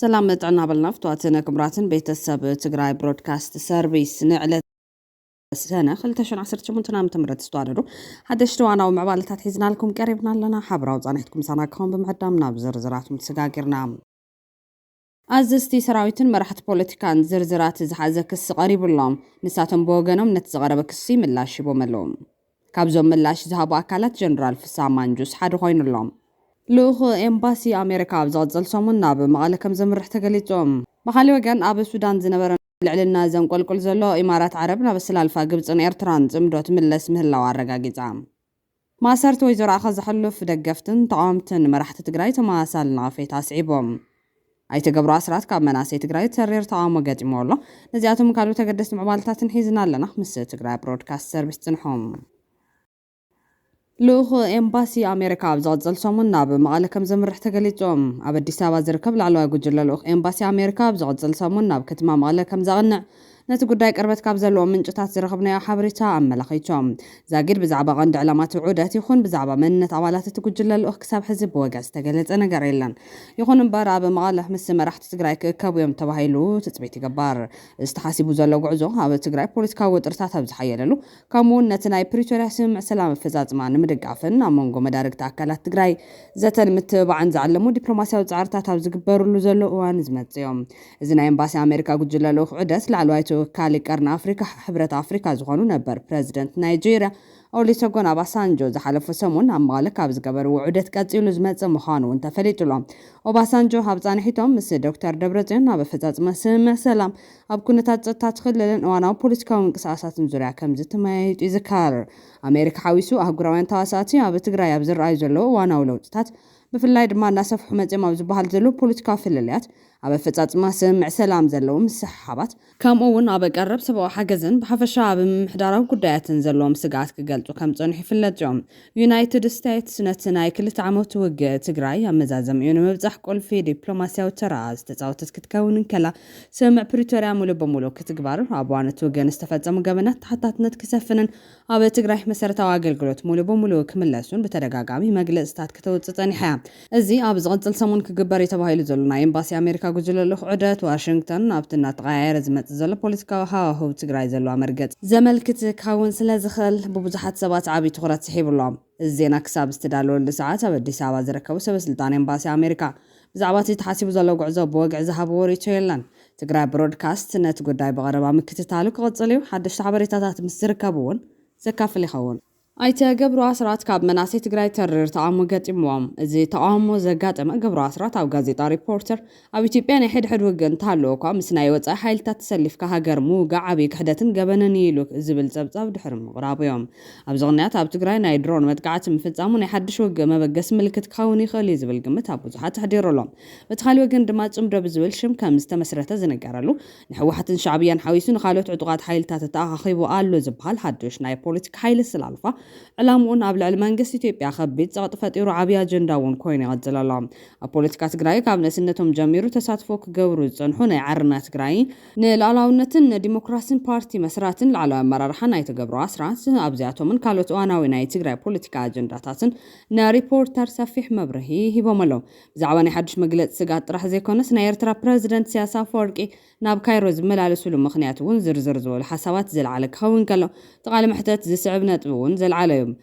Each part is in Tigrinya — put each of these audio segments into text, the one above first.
سلام طعنا بالنفط واتنا كبراتن بيتساب تقراي برودكاست سيرفيس نعلة سنة خلتشن عصر شمونتنا متمرد استواررو هذا اشتوانا ومعبالتات حيزنا لكم قريبنا لنا حبرا وزانيتكم ساناكم بمعدامنا بزرزرات متسقاقرنا أزستي سراويتن مرحت بوليتيكان زرزرات زحازة كس قريب اللهم نساتن بوغنم نتزغرب كسي ملاش بو ملوم كابزو ملاش زهابو أكالات جنرال في سامانجوس حادو خوين اللهم لوخ امباسي امريكا بزغزل سومنا بمقاله كم زمرح تقليتهم بخالي وغان اب السودان زنبرن لعلنا زنقلقل زلو امارات عربنا بسلالفا قبصن ايرتران زمدوت ملس مهلاو عرقاقيصام ما صارت ويزور اخذ حلف دقفتن طعامتن مرحت تقراي تماسالنا في تاسعيبهم اي تقبرو اسرات كاب مناسي تقراي تسرير طعام وقاتيمو الله نزياتهم كانوا تقدس معبالتاتن حيزنا لنا مس تقراي برودكاست سيرفيس تنحوم لوخ امباسي امريكا بزغزل سومنا بمقاله كم زمرح تقليتهم اب اديس ابا زركب لعلو يقجل لوخ امباسي امريكا بزغزل سومنا بكتما مقاله كم زغنع نت ጉዳይ ቀርበት ካብ ዘለዎ ምንጭታት ዝረኸብናዮ ሓበሬታ ኣመላኺቶም ዛጊድ ብዛዕባ ቀንዲ ዕላማት ውዑዳት ይኹን ብዛዕባ መንነት ኣባላት እቲ ጉጅለ ልኡኽ ክሳብ ሕዚ ብወገዝ ዝተገለጸ ነገር የለን ይኹን እምበር ኣብ መቐለ ምስ መራሕቲ ትግራይ ክእከቡ እዮም ተባሂሉ ትፅቢት ይግበር እዚ ተሓሲቡ ዘሎ ጉዕዞ ኣብ ትግራይ ፖለቲካዊ ውጥረታት ኣብ ዝሓየለሉ ከምኡውን ነቲ ናይ ፕሪቶሪያ ስምምዕ ሰላም ኣፈጻጽማ ንምድጋፍን ኣብ መንጎ መዳርግቲ ኣካላት ትግራይ ዘተን ምትብባዕን ዝዓለሙ ዲፕሎማስያዊ ጻዕርታት ኣብ ዝግበሩሉ ዘሎ እዋን ዝመጽ እዮም እዚ ናይ ኤምባሲ ኣሜሪካ ጉጅለ ልኡኽ ውዕደት ላዕለዋይ كالي قرن أفريقيا حبرة أفريقيا زغانو نبر بريزيدنت نيجيريا أوليسوغون أباسانجو زحلف سمون أمغالك أبز قبر وعودت كاتيلو زمت مخانو وانت فليتولو أباسانجو هابزاني حيتهم مس دكتور دبرتين أبا فتات مسمع سلام أب كنتات تدخل لن وانا بوليتيكا وانقصاصات مزوريا كمزت ما يذكر أمريكا حاويسو أهجروين تاساتي أبا تقراي أبزر أيزلو وانا ولوتات بفلاي دما ناسف حمد ما بزبحال زلو بوليتيكا فلليات أبا فتات ما سمع سلام زلو مسحبات كم أون أبا قرب سبوا حجزن بحفشة بمحضروا قدات زلوم سقات كقلتو كم تنحي في اللجوم يونايتد ستيتس نتناي كل تعمو توج تجراي مزازم يونو مبزح كل في دبلوماسيا وتراز تزاوتت كتكون كلا سمع بريتوريا مولو بمولو كتكبر أبوان توجن استفاد مقابلات حتى نتكسفنن أبا تجراي مسيرة واجل قلت مولو بمولو كملاسون بترجعامي مجلس تات كتوت تاني እዚ ኣብ ዝቕጽል ሰሙን ክግበር ተባሂሉ ዘሎ ናይ ኤምባሲ ኣሜሪካ ጉጅለ ልኡኽ ዑደት ዋሽንግተን ኣብትና ተቐያየረ ዝመጽእ ዘሎ ፖለቲካዊ ሃዋህው ትግራይ ዘለዎ መርገጽ ዘመልክት ካውን ስለ ዝኽእል ብብዙሓት ሰባት ዓብዪ ትኹረት ስሒብሎም እዚ ዜና ክሳብ ዝተዳለወሉ ሰዓት ኣብ ኣዲስ ኣበባ ዝርከቡ ሰበስልጣን ኤምባሲ ኣሜሪካ ብዛዕባ እቲ ተሓሲቡ ዘሎ ጉዕዞ ብወግዕ ዝሃብዎ ሪቶ የለን ትግራይ ብሮድካስት ነቲ ጉዳይ ብቐረባ ምክትታሉ ክቕጽል እዩ ሓደሽቲ ሓበሬታታት ምስ ዝርከቡ እውን ዘካፍል ይኸውን أيتا قبرو أسرات كاب مناسي تقراي ترر تعامو قاتموام إزي تعامو زقاتم قبرو أسرات أو غازيطا ريبورتر أو يتيبيان حد وقن تالوكا مسنا يوزا حايل تتسلف كهاجر موغا عبيك حداتن قبنا نيلوك زبل زبزاب دحرم غراب يوم أبزغنيات أب تقراي ناي درون متقعاتم فتزامون يحدش وقا ما بقاس ملكة كاوني خالي زبل قمت أبو زحات حديرو لهم بتخالي وقن دمات أمدر بزبل شم كامستا مسرتا زنقارلو نحو حتن شعبيان حويسون خالوت عدوغات حايل تاتتا خيبو آلو زبهال حدوش ناي بوليتيك حايل السلالفة علامون قبل المنجس إثيوبيا خبيت زغط فتيرو عبي أجندا ونكوين يغزل الله البوليتيكا تقراي قبل سنتهم جميرو تساتفوك قورو زنحونا يعرنا تقراي نلعلاونتن ديمقراسين بارتي مسراتن لعلو مرارحان اي تقبرو أسرات أبزياتو من كالوت واناوين اي تقراي بوليتيكا أجندا تاتن نا ريبورتر سفيح مبرهي هبوملو زعواني حدش مقلت سقات رح زيكونس نا يرترا بريزيدنت سياسا فوركي ناب كايروز ملالسولو مخنياتون زرزر زول حسابات زل عليك هون كالو تقال محتات زي سعبنات ون زل عليهم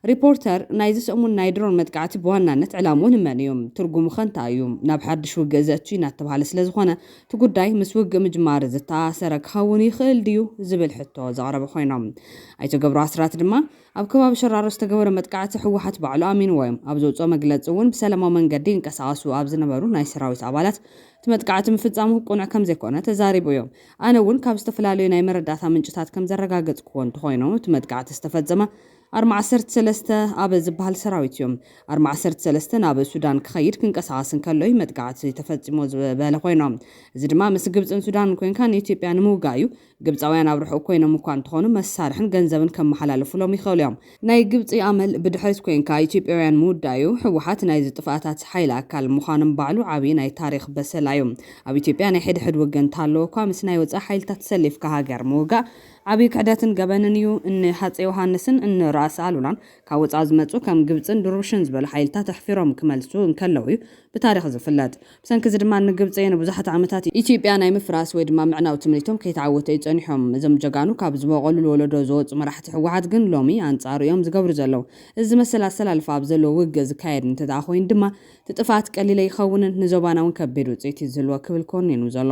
ريبورتر نايزس أمون نايدرون متقعت بوانا نت علامون منيوم ترجمو خنتا يوم نبحد شو جزاتي نتبع لسلزخنا تقول داي مسوق مجمار زتا سرك هوني خل ديو زبل حتى زعرب خوينام أي تجبر عسرات دما أبكوا بشرار استجور متقعت حوحت بعلامين ويم أبزوج أو مجلس أون بسلام من قدين كساسو أبزنا برو نايس راويس عبالات تمتقعت مفتزامو قنع كم زي كونه تزاري بيوم أنا ون كابستفلالي نايمر داثا من جتات كم زرقاقت كون تخوينو تمتقعت استفاد زما أرمع سرت سلسته أبز بحال سراويتيوم أرمع سرت سلسته ناب السودان كخير كن كساسن كله متقعت تفزمو بالخوينام زد ما مس جبت السودان كوين كان يتيبيان مو جايو جبت أوين أبرحوا كوين مكان تخونه مسارحن جنزبن كم محل فلوم يخوليهم ناي جبت يعمل بدحرس كوين كاي يتيبيان مو دايو حوحات ناي زتفاتات حيلة كال مخانم بعلو عبي ناي تاريخ بس اليوم أبي يتيبيان حد وجن تالو كام سناي وز حيل تتسلف كهاجر موجا ዓብይ ክሕደትን ገበንን እዩ እን ሃፀይ ዮሃንስን እን ራስ አሉላን ካብ ወፃ ዝመፁ ከም ግብፅን ድሩብሽን ዝበሉ ሓይልታት ተሕፊሮም ክመልሱ እንከለው እዩ ብታሪክ ዝፍለጥ ብሰንኪ እዚ ድማ ንግብፂ ንብዙሓት ዓመታት ኢትዮጵያ ናይ ምፍራስ ወይ ድማ ምዕናው ትምኒቶም ከይተዓወተ ይፀኒሖም እዞም ጀጋኑ ካብ ዝበቀሉ ወለዶ ዝወፁ መራሕቲ ሕወሓት ግን ሎሚ አንጻሩ እዮም ዝገብሩ ዘለው እዚ መሰል አሰላልፋ ኣብ ዘለዎ ውግእ ዝካየድ እንተዳ ኮይኑ ድማ ትጥፋት ቀሊለ ይኸውንን ንዞባና እውን ከቢድ ውፅኢት ዝህልዎ ክብል ኮንኑ ዘሎ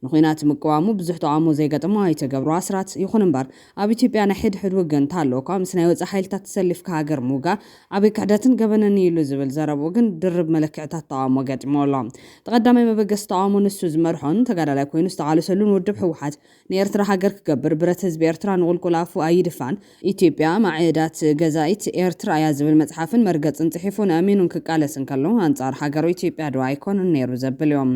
ንኩናት ምቅዋሙ ብዙሕ ተቃውሞ ዘይገጥሞ ኣይተገብሩ ኣስራት ይኹን እምበር ኣብ ኢትዮጵያ ናይ ሕድሕድ ውግእ እንተሃለወ እኳ ምስ ናይ ወፃኢ ሓይልታት ተሰሊፍካ ሃገር ምውጋር ዓብይ ክሕደትን ገበንን ኢሉ ዝብል ዘረብኡ ግን ድርብ መለክዕታት ተቃውሞ ገጥሞ ኣሎ ተቀዳማይ መበገስ ተቃውሞ ንሱ ዝመርሖን ተጋዳላይ ኮይኑ ዝተቃለሰሉን ውድብ ሕወሓት ንኤርትራ ሃገር ክገብር ብረት ህዝቢ ኤርትራ ንቁልቁል ኣፉ ኣይድፋን ኢትዮጵያ ማዕዳት ገዛኢት ኤርትራ እያ ዝብል መፅሓፍን መርገፅን ፅሒፉ ንኣሚኑን ክቃለስ እንከሎ አንጻር ሃገሩ ኢትዮጵያ ዶ ኣይኮነን ነይሩ ዘብል እዮም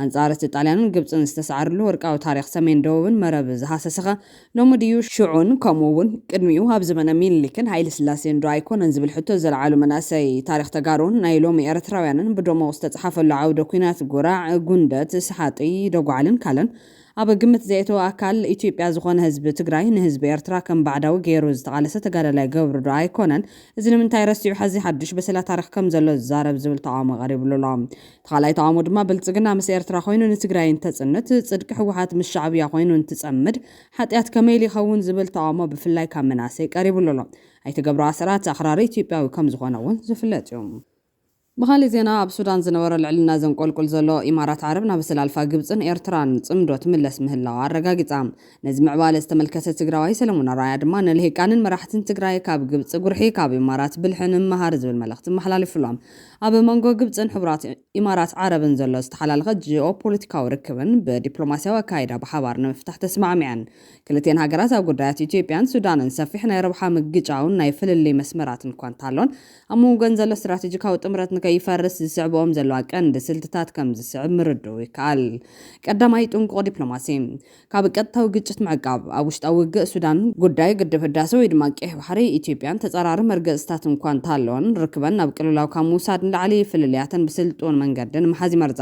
አንጻር እቲ ጣልያንን ግብፅን ዝተሰዓርሉ ወርቃዊ ታሪክ ሰሜን ደቡብን መረብ ዝሃሰሰኸ ሎሚ ድዩ ሽዑን ከምኡውን ቅድሚኡ ኣብ ዘመነ ሚኒሊክን ሃይለ ስላሴን ዶ ኣይኮነን ዝብል ሕቶ ዘለዓሉ መናእሰይ ታሪክ ተጋሩን ናይ ሎሚ ኤርትራውያንን ብደሞቅ ዝተፅሓፈሉ ዓውደ ኩናት ጉራዕ ጉንደት ሰሓጢ ደጓዓልን ካለን ኣብ ግምት ዘእተወ ኣካል ኢትዮጵያ ዝኾነ ህዝቢ ትግራይ ንህዝቢ ኤርትራ ከም ባዕዳዊ ገይሩ ዝተቃለሰ ተጋዳላይ ገብሩ ዶ ኣይኮነን እዚ ንምንታይ ረሲዑ ሕዚ ሓድሽ በሰላ ታሪክ ከም ዘሎ ዝዛረብ ዝብል ተቃውሞ ቀሪብሉ ኣሎ ተኻላይ ተቃውሞ ድማ ብልፅግና ምስ ኤርትራ ኮይኑ ንትግራይ እንተፅንት ጽድቂ ሕወሓት ምስ ሻዕብያ ኮይኑ እንትጸምድ ሓጢያት ከመይል ይኸውን ዝብል ተቃውሞ ብፍላይ ካብ መናእሰይ ቀሪብሉ ኣሎ ኣይተገብሩ ኣስራት ኣኽራሪ ኢትዮጵያዊ ከም ዝኾነ እውን ዝፍለጥ እዩ بخالي زينا ኣብ ሱዳን ዝነበረ ልዕልና ዘንቆልቁል ዘሎ ኢማራት ዓረብ ናብ ሰላልፋ ግብፅን ኤርትራን ጽምዶ ትምለስ ምህላው አረጋጊጻ ነዚ ምዕባለ ዝተመልከተ ትግራዋይ ሰለሞን ራያ ድማ ንልሂቃንን መራሕትን ትግራይ ካብ ግብፅ ጉርሒ ካብ ኢማራት ብልሕን መሃር ዝብል መልእኽቲ መሓላልፍሎም ኣብ መንጎ ግብፅን ሕቡራት ኢማራት ዓረብን ዘሎ ዝተሓላለኸ ጂኦፖለቲካዊ ርክብን ብዲፕሎማሲያዊ አካይዳ ብሓባር ንምፍታሕ ተስማዕምዐን ክልቴን ሃገራት ኣብ ጉዳያት ኢትዮጵያን ሱዳንን ሰፊሕ ናይ ረብሓ ምግጫውን ናይ ፍልልይ መስመራትን እኳ እንተሃሎን ኣብ መንጎን ዘሎ ስትራቴጂካዊ ጥምረት ከይፈርስ ዝስዕቦም ዘለዋ ቀንዲ ስልትታት ከም ዝስዕብ ምርድው ይከኣል ቀዳማይ ጥንቁቅ ዲፕሎማሲ ካብ ቀጥታዊ ግጭት ምዕቃብ ኣብ ውሽጣዊ ውግእ ሱዳን ጉዳይ ግድብ ህዳሴ ወይ ድማ ቀይሕ ባሕሪ ኢትዮጵያን ተጻራሪ መርገጽታት እንኳን እንተሃለወን ርክበን ናብ ቅልውላው ካብ ምውሳድ ንላዕሊ ፍልልያትን ብስልጡን መንገድን መሓዚ መርዛ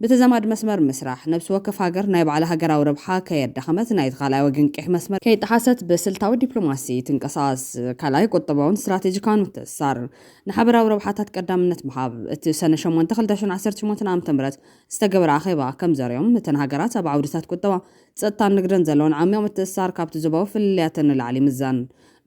بتزامد مسمر مسرح نفس وكف هاجر نايب على هاجر أو ربحة كيد دخمت نايد خلايا وجن كح مسمر كي تحست بسلطة دبلوماسي تنقصاص كلاي قد طبعون استراتيجي كان متسار نحبر أو ربحة تتقدم نتمحاب السنة شو منتخل داشون عسرت شو متنام تمرت استجبر عخيبة كم زريوم متن هاجرات أبو عودتات قد طبعا ستان نقدر نزلون عمي ومتسار كابت زباو في اللي العلي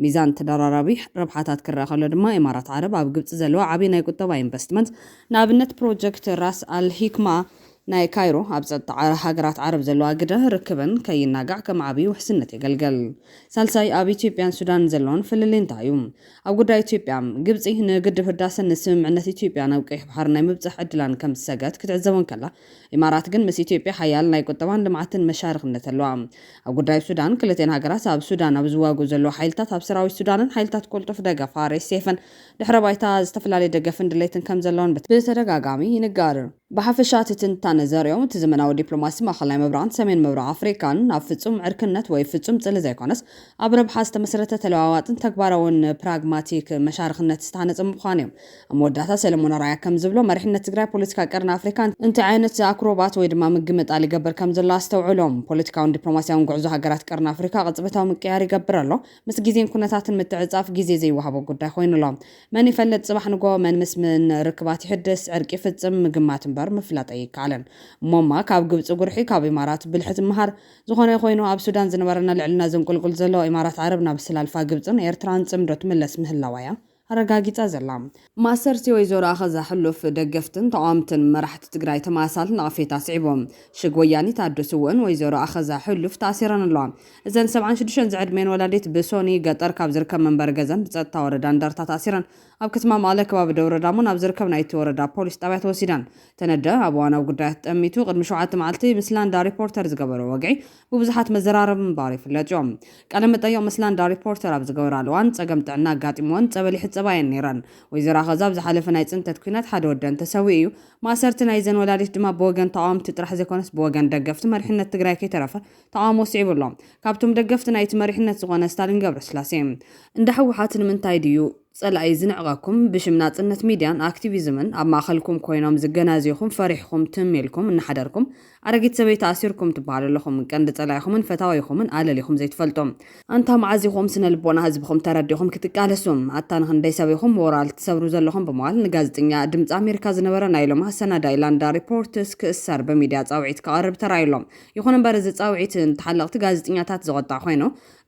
ميزان تدراربي ربحات كراخل دما إمارات عرب أب جبت زلوا عبينا يقطوا إنفستمنت نابنت بروجكت راس الحكمة ناي كايرو أبزت هاجرات عرب زلوا قدر ركبن كي ناقع كم عبي وحسنة قلقل سالساي أبي تيبيان سودان زلون في اللين تايوم أو قد تيبيان جبت هنا قد فرداس النسم عند تيبيان أو كيح بحرنا مبزح عدلان كم سجات كتعزون كلا إمارات جن مس تيبيا حيال ناي قطوان لمعتن مشارق نتلوام أو قد سودان كلتين هاجرات أب سودان أبزوا جزلوا حيلتات أبصراوي سودان حيلتات كل تفدقة فارس سيفن لحربايتا استفلالي دقفن دليتن كم زلون بتسرق قامي ينقار بحفشات تنتان زاريوم تزمناو دبلوماسي ما خلاي مبران سمين مبرا أفريكان نافتصم عركنت ويفتم تل زي كونس أبرب حاسة مسرة تلوات تكبرون براغماتيك مشارخ النت استعنت مخانيم موداتها سلمون رايا كم زبلو مرحنا تجري بوليتيكا كرنا أفريكان انت عينت أكروبات ويدما مقمت على قبر كم زلا استوعلهم بوليتيكا ودبلوماسيا ونقعزو هاجرات كرنا أفريكا غصبتها مكياري قبرلو مس جيزين كنتات متعزاف جيزي زي وهابو قد خوين لهم ماني فلت صباح نقو من مس من ركبات يحدث عركي فتم مقمات بر مفلات أي كعلن ماما كاب جبت قرحي كاب إمارات بالحت مهر زخانة خوينو أب سودان زنورنا لعلنا زنقول قل زلوا إمارات عربنا بسلال فاجبتن إيرتران تمرت من الاسم هاللوايا هرجاجيت أزلام ما سرتي ويزور أخذ حلف دقفتن طعامتن مرحت تجري تماثل نافي تاسعبهم شقوياني تعدسون ويزور أخذ حلف تأثيرا اللام إذن 7 زعد من ولدت بسوني قطر كابزر كم من برجزن بتسعة وردان دار تأثيرا أب كتما مالك واب دور دامون أبزر كم نايت وردا بوليس تبعت وسيدان تندى أبوانا وقدرت أميتو قد مشروعات معلتي مثلان دا ريبورترز قبروا وقعي وبزحات مزرار من باري في اللجوم كلمة أيام مثلان دا ريبورتر أبز قبر الوان تقمت عنا قاتمون تبلي حت صباين نيران ويزرا غزاب زحلف نايت انت تكوينات حد ودان تسويو ما صرتنا إذن ولاديش دما بوغن طعام تطرح زيكونس بوغن دقفت مرحنة تقراي كي ترفه طعام وصعب اللهم كابتم دقفت نايت مرحنة صغانا ستالين قبر سلاسيم اندحو حاتن من تايديو ጸላኢ ዝንዕቐኩም ብሽም ናጽነት ሚድያን ኣክቲቪዝምን ኣብ ማእኸልኩም ኮይኖም ዝገናዝይኹም ፈሪሕኩም ትሜልኩም እናሓደርኩም ኣረጊት ሰበይቲ ኣሲርኩም ትበሃሉ ኣለኹም ቀንዲ ጸላኢኹምን ፈታዋይኹምን ኣለሊኹም ዘይትፈልጦም ኣንታ መዓዚኹም ስነ ልቦና ህዝብኹም ተረዲኹም ክትቃለሱም ኣታ ንኽንደይ ሰበይኹም ሞራል ትሰብሩ ዘለኹም ብምባል ንጋዜጠኛ ድምፂ ኣሜሪካ ዝነበረ ናይ ሎማ ሰናዳይ ላንዳ ሪፖርትስ ክእሰር በሚድያ ጻውዒት ከቐርብ ተራይሎም ይኹን እምበር እዚ ጻውዒት ተሓለቕቲ ጋዜጠኛታት ዝቐጣዕ ኮይኑ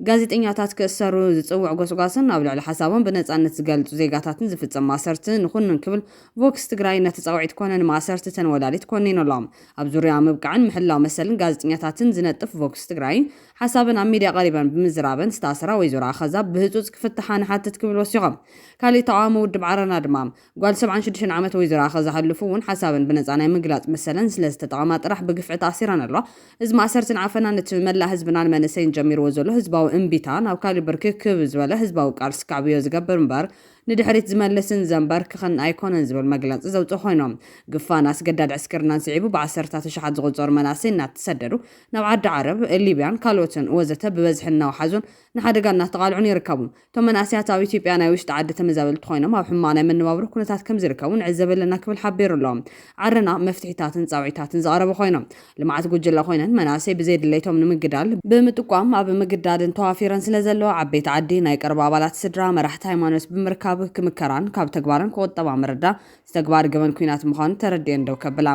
ጋዜጠኛታት ክእሰሩ ዝጽውዕ ጎስጓስን ኣብ ልዕሊ ሓሳቦም ብነጻነት ዝገልጹ ዜጋታትን ዝፍጸም ማሰርቲ ንኹንን ክብል ቮክስ ትግራይ ነቲ ጻውዒት ኮነ ንማእሰርቲ ተንወላዲት ኮኒኖሎም ኣብ ዙርያ ምብቃዕን ምሕላው መሰልን ጋዜጠኛታትን ዝነጥፍ ቮክስ ትግራይ ሓሳብን ኣብ ሚድያ ቀሪበን ብምዝራበን ስታስራ ወይዘሮ ኣኸዛ ብህፁፅ ክፍትሓ ንሓትት ክብል ወሲቖም ካልእ ተቃዋሚ ውድብ ዓረና ድማ ጓል 76 ዓመት ወይዘሮ ኣኸዛ ሕልፉ እውን ሓሳብን ብነጻ ናይ ምግላጽ መሰለን ስለ ዝተጠቐማ ጥራሕ ብግፍዒ ተኣሲረን ኣለዋ እዚ ማእሰርትን ዓፈና ነቲ መላእ ህዝብናን መንእሰይን ጀሚርዎ ዘሎ ህዝባዊ እምቢታ ናብ ካልእ ብርኪ ክብ ዝበለ ህዝባዊ ቃልሲ ክዕብዮ ዝገብር እምበር ንድሕሪት ዝመልስን ዘንበርክኽን ኣይኮነን ዝብል መግለፂ ዘውፅእ ኮይኖም ግፋን ኣስገዳድ ዕስክርናን ስዒቡ ብዓሰርተ ሽሓት ዝቑፀሩ መናእሰይ እናተሰደዱ ናብ ዓዲ ዓረብ ሊብያን ካልኦትን ወዘተ ብበዝሒ እናወሓዙን ንሓደጋ እናተቃልዑን ይርከቡ እቶም መናእሰያት ኣብ ኢትዮጵያ ናይ ውሽጢ ዓዲ ተመዛበልቲ ኮይኖም ኣብ ሕማቕ ናይ መነባብሮ ኩነታት ከም ዝርከቡ ንዕዘብ ኣለና ክብል ሓቢሩ ኣለዎም ዓረና መፍትሒታትን ጻውዒታትን ዘቕረቡ ኮይኖም ልምዓት ጉጅለ ኮይነን መናእሰይ ብዘይ ድሌቶም ንምግዳል ብምጥቋም ኣብ ምግዳድን ተዋፊረን ስለ ዘለዎ ዓበይቲ ዓዲ ናይ ቀረባ ኣባላት ስድራ መራሕቲ ሃይማኖት ብምርካብ ክምከራን ካብ ተግባርን ክቆጠባ ምርዳ ዝተግባር ገበን ኩናት ምዃኑ ተረድየን ደው ከብላ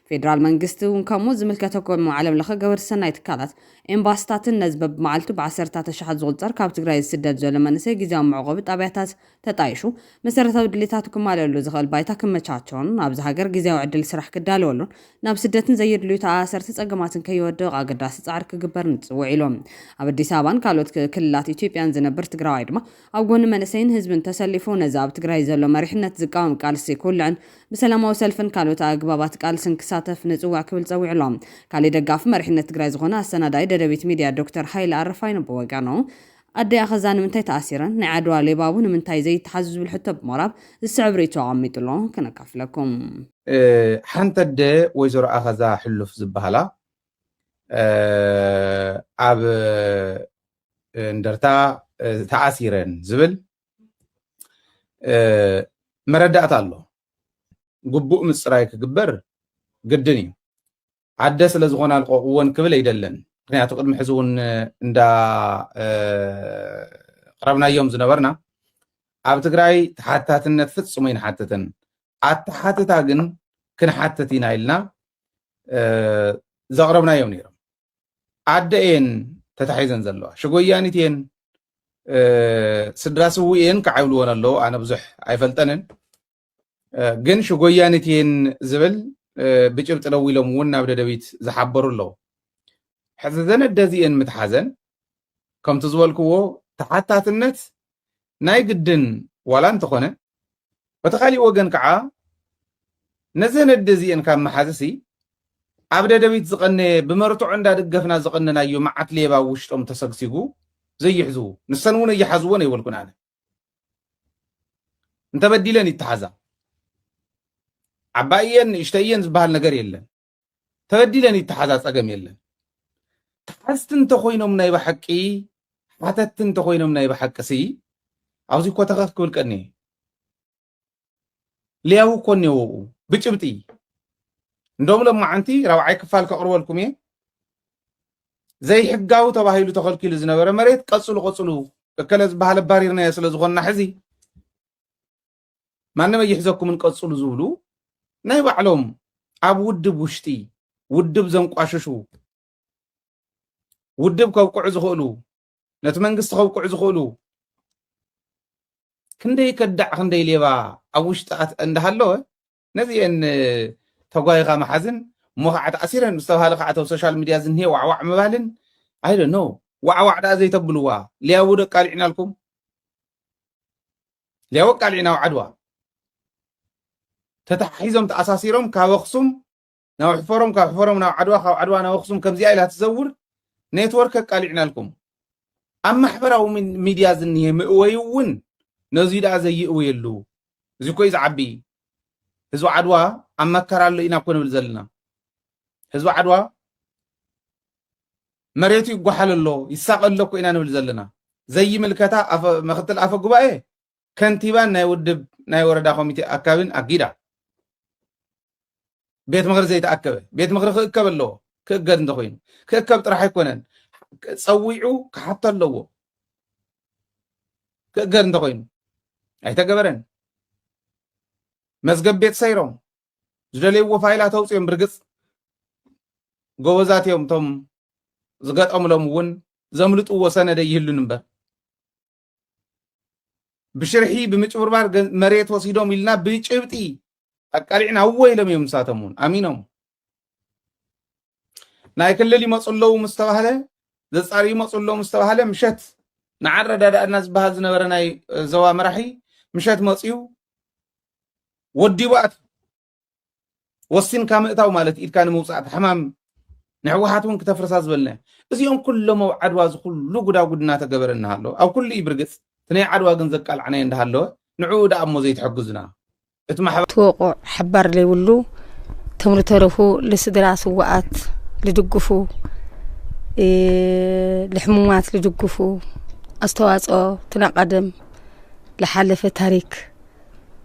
ፌደራል መንግስቲ እውን ከምኡ ዝምልከተኩም ዓለም ለኸ ገበርቲ ሰናይ ትካላት ኤምባሲታትን ነዚ በብመዓልቱ ብዓሰርተ ሽሓት ዝቑፀር ካብ ትግራይ ዝስደድ ዘሎ መንእሰይ ግዜያዊ መዕቆቢ ጣብያታት ተጣይሹ መሰረታዊ ድሌታት ክማልአሉ ዝኽእል ባይታ ክመቻቸውን ኣብዚ ሃገር ግዜያዊ ዕድል ስራሕ ክዳልወሉን ናብ ስደትን ዘየድልዩ ተኣሰርቲ ፀገማትን ከይወድቕ ኣገዳሲ ጻዕሪ ክግበር ንፅውዕ ኢሎም ኣብ ኣዲስ ኣበባን ካልኦት ክልላት ኢትዮጵያን ዝነብር ትግራዋይ ድማ ኣብ ጎኒ መንእሰይን ህዝብን ተሰሊፉ ነዚ ኣብ ትግራይ ዘሎ መሪሕነት ዝቃወም ቃልሲ ኩልዕን ብሰላማዊ ሰልፍን ካልኦት ኣግባባት ቃልስን ክሳተፍ ንፅዋዕ ክብል ፀዊዑ ኣሎም ካልእ ደጋፊ መሪሕነት ትግራይ ዝኾነ ኣሰናዳይ ደደቢት ሚድያ ዶክተር ሃይለ ኣረፋይነ ብወጋኑ ኣደይ ኣኸዛ ንምንታይ ተኣሲረን ናይ ዓድዋ ሌባቡ ንምንታይ ዘይተሓዙ ዝብል ሕቶ ብምቕራብ ዝስዕብ ርእቶ ኣቐሚጡሎ ክነካፍለኩም ሓንቲ ኣደ ወይዘሮ ኣኸዛ ሕሉፍ ዝበሃላ ኣብ እንደርታ ተኣሲረን ዝብል መረዳእታ ኣሎ ግቡእ ምፅራይ ክግበር ግድን እዩ ዓደ ስለ ዝኾነ ኣልቆቕዎን ክብል ኣይደለን ምክንያቱ ቅድሚ ሕዚ እውን እንዳ ቅረብናዮም ዝነበርና ኣብ ትግራይ ተሓታትነት ፍጹም ኣይንሓትትን ኣተሓትታ ግን ክንሓትት ኢና ኢልና ዘቕረብናዮም ነይሮም ዓደ እየን ተታሒዘን ዘለዋ ሽጎያኒት እየን ስድራ ስውእ እየን ክዓብልዎን ኣለዎ ኣነ ብዙሕ ኣይፈልጠንን ግን ሽጎያኒት እየን ዝብል ብጭብጢ ደው ኢሎም እውን ናብ ደደቢት ዝሓበሩ ኣለዉ ሕዚ ዘነደ እዚአን ምትሓዘን ከምቲ ዝበልክዎ ተሓታትነት ናይ ግድን ዋላ እንተኾነ በቲ ካሊእ ወገን ከዓ ነዘነደ እዚአን ካብ መሓዘሲ ኣብ ደደቢት ዝቐነየ ብመርትዖ እንዳደገፍና ዝቐነናዮ መዓት ሌባ ውሽጦም ተሰግሲጉ ዘይሕዙ ንሰን እውን እየሓዝዎን ኣይበልኩን ኣነ እንተበዲለን ይተሓዛ ዓባይን ንእሽተይን ዝበሃል ነገር የለን ተበዲለን ይተሓዛ ፀገም የለን ተሓዝቲ እንተኮይኖም ናይ ባሓቂ ሓተቲ እንተኮይኖም ናይ ባሓቂሲ ኣብዚ እኮ ተኸኽ ክብል ቀኒ ልያው እኮ እኒአውኡ ብጭብጢ እንደውም ሎማዓንቲ ራብዓይ ክፋል ከቕርበልኩም እየ ዘይሕጋዊ ተባሂሉ ተኸልኪሉ ዝነበረ መሬት ቀፅሉ እከለ ዝበሃል ባሪርናዮ ስለ ዝኾንና ሕዚ ማንም ኣይሕዘኩምን ቀፅሉ ዝብሉ ናይ ባዕሎም ኣብ ውድብ ውሽጢ ውድብ ዘንቋሽሹ ውድብ ከብቁዕ ዝኽእሉ ነቲ መንግስቲ ከብቁዕ ዝኽእሉ ክንደይ ከዳዕ ክንደይ ሌባ ኣብ ውሽጢ እንዳሃለወ ነዚአን ተጓይኻ መሓዝን እሞ ከዓ ተኣሲረን ዝተባሃለ ከዓ ኣብ ሶሻል ሚድያ ዝኒሄ ዋዕዋዕ ምባልን ኣይ ዶንት ኖ ዋዕዋዕ ዳ ዘይተብልዋ ልያው ደቂ ቃልዒና ኣልኩም ልያው ቃልዒና ኣብ ዓድዋ ተታሒዞም ተኣሳሲሮም ካብ ኣኽሱም ናብ ሕፈሮም ካብ ሕፈሮም ናብ ዓድዋ ካብ ዓድዋ ናብ ኣኽሱም ከምዚኣ ኢላ ትዘውር ኔትወርክ ቃልዒና ኣልኩም ኣብ ማሕበራዊ ሚድያ ዝኒሄ ምእወይ እውን ነዙይ ዳ ዘይእውየሉ እዚ ኮይ ዝዓቢ ህዝቢ ዓድዋ ኣብ መከራ ኣሎ ኢና እኮ ንብል ዘለና ህዝቢ ዓድዋ መሬቱ ይጓሓል ኣሎ ይሳቀል ኣሎ እኮ ኢና ንብል ዘለና ዘይምልከታ ምክትል ኣፈ ጉባኤ كنتيبان ناي ودب ناي وردا كوميتي أكابين أكيدا بيت مغرب زي تأكبه بيت مغرب كأكب له كأجد ندخين كأكب راح يكونن تصويعو كحتى له كأجد ندخين أي تجبرن مزجب بيت سيرهم جللي وفايلات توصيهم برجس جوازات يوم توم زقات أملهم ون زملت وسنة ده يهلون نبا بشرحي بمجبر بار مريت وصيدهم إلنا بيجبتي أكارعنا أول لم يمساتمون أمينهم نايكل اللي مصلوا مستوى زصاري مصلوا مستوى مشت نعرض على الناس بهذا نبرناي زوا مرحي مشت مصيو ودي وقت وسين كامتاو مالت إذ كان موسعة حمام نحوحاتهم كتفرساز بلنا إذا كل موعد واز كل قدا قدنا تجبرنا هالو أو كل إبرقص تني عدوا جنزك على عنين هالو نعود أمو زيت حجزنا توقع حبار لي ولو تمر ترفو لسدراس وقت لدقفو لحمومات لدقفو أستواصو تنقدم لحلف تاريخ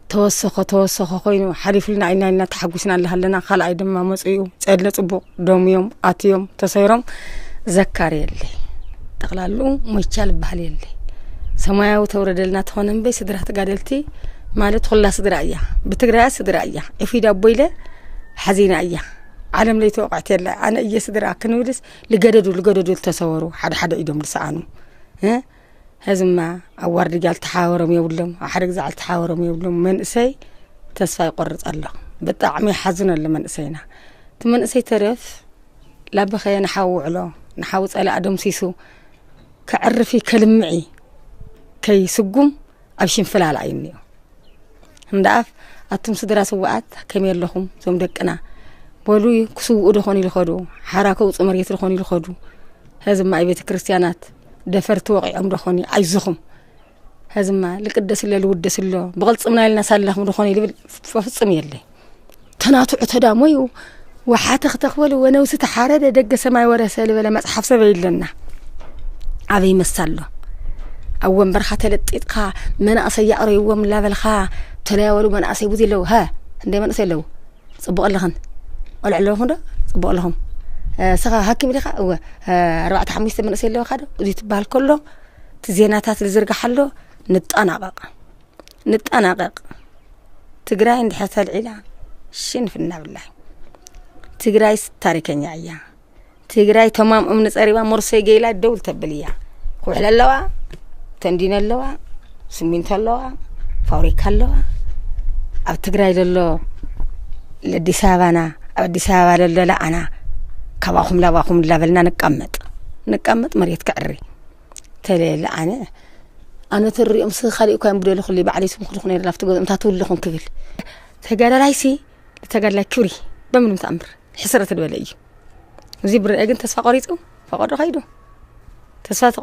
توسخ خوينو حريف لنا عينا تحقسنا لهلنا خلع دما مصيو صدل صبو دوميوم اتيوم تسيرم ذكر يلي تقلالو ميچال بحال يلي سماياو توردلنا تخونن بي سدرات قادلتي مالت خلا سدرايا بتقرا سدرايا افيدا بويله حزينه ايا عالم لي توقعت يلا انا اي سدرا كنودس لقددو تصوروا حد ايدهم لسانو ها هزما أور رجال تحاورهم يولهم أحرق زعل تحاورهم يولهم من إسي تسفى يقرص الله بطعمي حزن اللي من إسينا تمن إسي ترف لا بخي نحاوص على أدم سيسو كعرفي كلمعي كي سقم أبشين فلال عيني هندعف أتم صدرا سوقات كمير لهم زوم دكنا بولوي كسو أدخوني لخدو حراكو صمريت لخوني لخدو هزما أي بيت كريستيانات دفرت وقع أمرخوني عايزهم هذا ما لقدس الله لودس الله بغلط من لنا سالهم رخوني لبل فصم يلي تناطع تداموي وحاتخ تخول وانا وست حارده دق سماي ورا سال ولا مصحف سبيل لنا عبي مسالو اول برخه تلطيطخا من اسيا قريوم لا بلخا تلاولو من اسي بودي لو ها اندي من اسي لو صبق لهن قلعلو هدا صبق لهم سخا حكيم لخا او 4-5 من اسي لو خدو دي تبال كله تزيناتات لزرغحلو نطناقق تግራይ እንድሕተል ዒላ ሽንፍና ብላይ ትግራይ ታሪከኛ እያ ትግራይ ተማም እምነ ጸሪባ ሞርሰይ ገይላ ደውል ተብልያ ኩሕለለዋ ተንዲነለዋ ስሚንተለዋ ፋብሪካ ኣለዋ ኣብ ትግራይ ዘሎ ለአዲስ አበባና ኣብ አዲስ አበባ ዘሎ ለአና ከባኹም ላባኹም ላበልና ንቀመጥ መሬት ከዕሪ ተለለ أنا ترى أمس خالي كان بدي أخلي بعلي سمخ لخني رافت جود متعطول لخن كفيل تجار رايسي تجار لكوري بمن متأمر حسرة الولاي زبر أجن تسفى قريته فقر خيره تسفى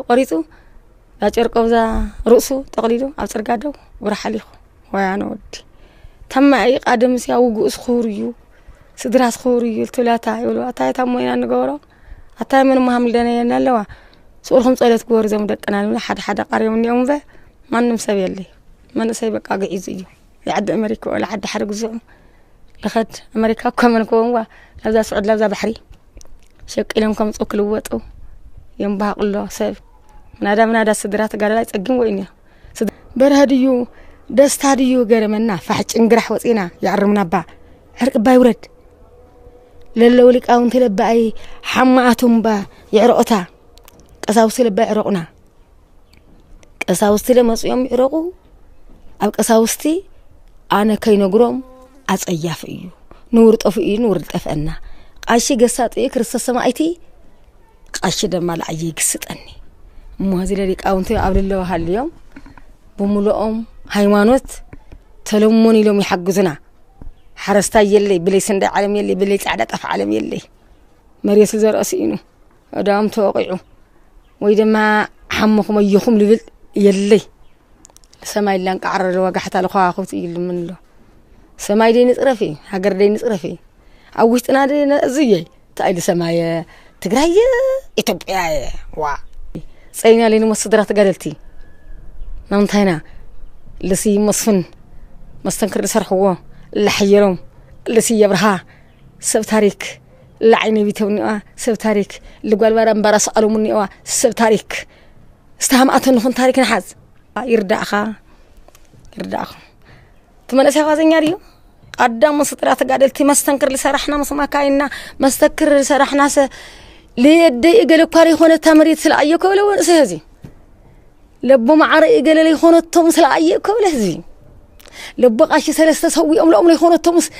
قريته أجر قوزا رأسه تقليده أو ترجعه وراح عليه ويانا ودي تم أي قدم سياوجو سخوريو سدراس خوريو الثلاثة يقولوا أتاي تموين نجارة أتاي من مهم لنا ينالوا سؤالهم صارت كور زم دقنا لنا حد قريب من يوم ذا ما نمسوي اللي ما نسوي بقى عايزيه لعد أمريكا ولا حد حرق زوم لخد أمريكا كمان كونوا لذا سعود لذا بحري شك إلهم كم تأكلوا واتو يوم بحق الله سيف من هذا الصدرات قال لا يتأجم وينيا برهديو دستهديو غير منا فحج انجرح وسينا يعرمنا با حرق با يورد للولك أو انت لبأي حماتهم با يعرقتا قساوستي لبا عرقنا قساوستي لمصيوم يعرقو أو قساوستي أنا كي نقرم أصياف إيو نور طفئي نور طفئنا قاشي قسات إيه كرسا سمايتي قاشي دمال عيي قسطني مو هذه لريك أونتي أول الله هاليوم بملؤهم هايمانوت تلموني لهم يحقزنا حرستا يلي بلي سند عالم يلي بلي تعدت أف عالم يلي مريس الزر أسينو ودام توقعو وإذا ما حمكم أيكم لبل يلي سماي لانك عرر وقع حتى لخوا أخوتي يلي من له سماي دي نصرفي هاجر دي نصرفي أوشت أنا دي زيي تأيد سماي تقرأي إتبعي وا سأينا لين مصدرات قدلتي نمتينا لسي مصفن مستنكر سرحوه لحيرهم لسي يبرها سب تاريك لعيني بيتوني سب تاريك لقال ورم برس قالوا مني سب تاريك استهمأت نخون تاريك نحاز يردعها تمنى سيغازين ياريو قدام مسطرات قادلتي مستنكر لسرحنا مسما كاينا مستكر لسرحنا ليدي قالوا كاري هون تمريد سلايكو ولا سيهزي لبو معري قال لي هون التمس لايكو ولا هزي لبو قاشي سلسته سوي ام لي هون التمس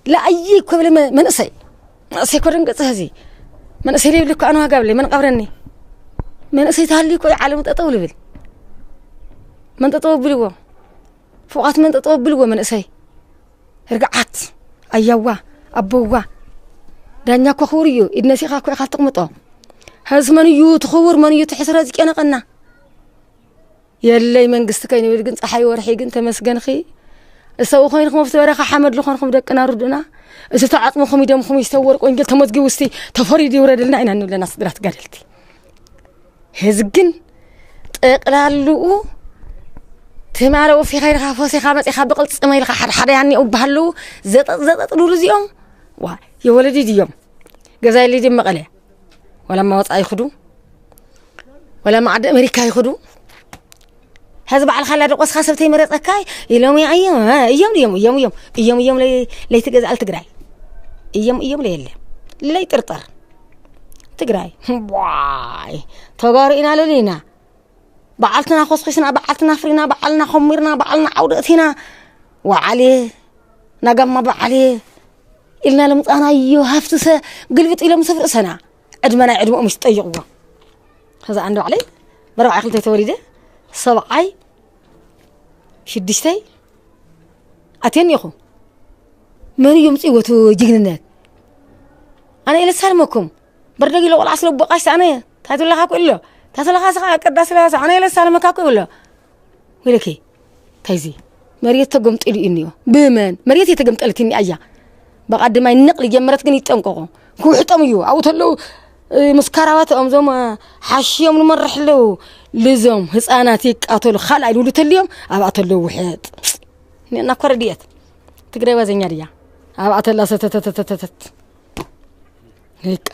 لايكو ولا من اسي كورن قص هزي من اسي لك انا قبل من قبرني من اسي تهليكو عالم تطول بل من تطول بلو فوقات من تطول بلو من اسي رقعت ايوا ابوا دانيا كخوريو ادنسي خاكو خالتقمطو هز من يو تخور من يتحسر هذيك انا قنا يلي منقست كاين ولكن صحي ورحي كن تمسكنخي اسو خوينكم في برخه حمد لخونكم دقنا ردنا اذا تعطمكم يدمكم يستورق وانجل تمزقي وستي تفريدي وردلنا عين انه لنا صدرات قالتي هزكن طقلالو تمارو في خير خافوسي خامت يخاب قلت صميل حد يعني وبهلو زط دورزيوم وا يا ولدي ديوم غزاي لي دي مقله ولا ما وصا يخدو ولا ما عاد امريكا يخدو هذا بعد خلى رقص خاصبتي مريطكاي يلوم يوم لي تجزال تجراي يوم لي ترطر تجراي واي تغارينا لينا بعلتنا خصخصنا بعلتنا فرينا بعلنا خمرنا بعلنا عودتنا وعليه نقم بعليه إلنا لمطانا يهفتسه قلبت إلى مسافر سنة عدمنا عدمه مش طيقوا هذا عنده علي برا عقلتي توريده سبعي شدشتي أتين يخو من يوم تيوتو جيجنات أنا إلى سالمكم بردقي لو العصر بقاش أنا تاتو لها كله تاتو لها سخا قداس لها أنا إلى سالمك كله ولكي تايزي مريت تقمت إلي إنيو بمن مريت تقمت إلتني أيا بقدر ما النقل جمرت كني تنقو كو حطميو أو تلو مسكرات أمزوم حاشيهم من رحلو لزوم هساناتيك أتلو خلع يقولوا تليهم أبى أتلو وحيد أنا كرديت تقرأ وزنيا ريا أبى أتلو ستتتتتت هيك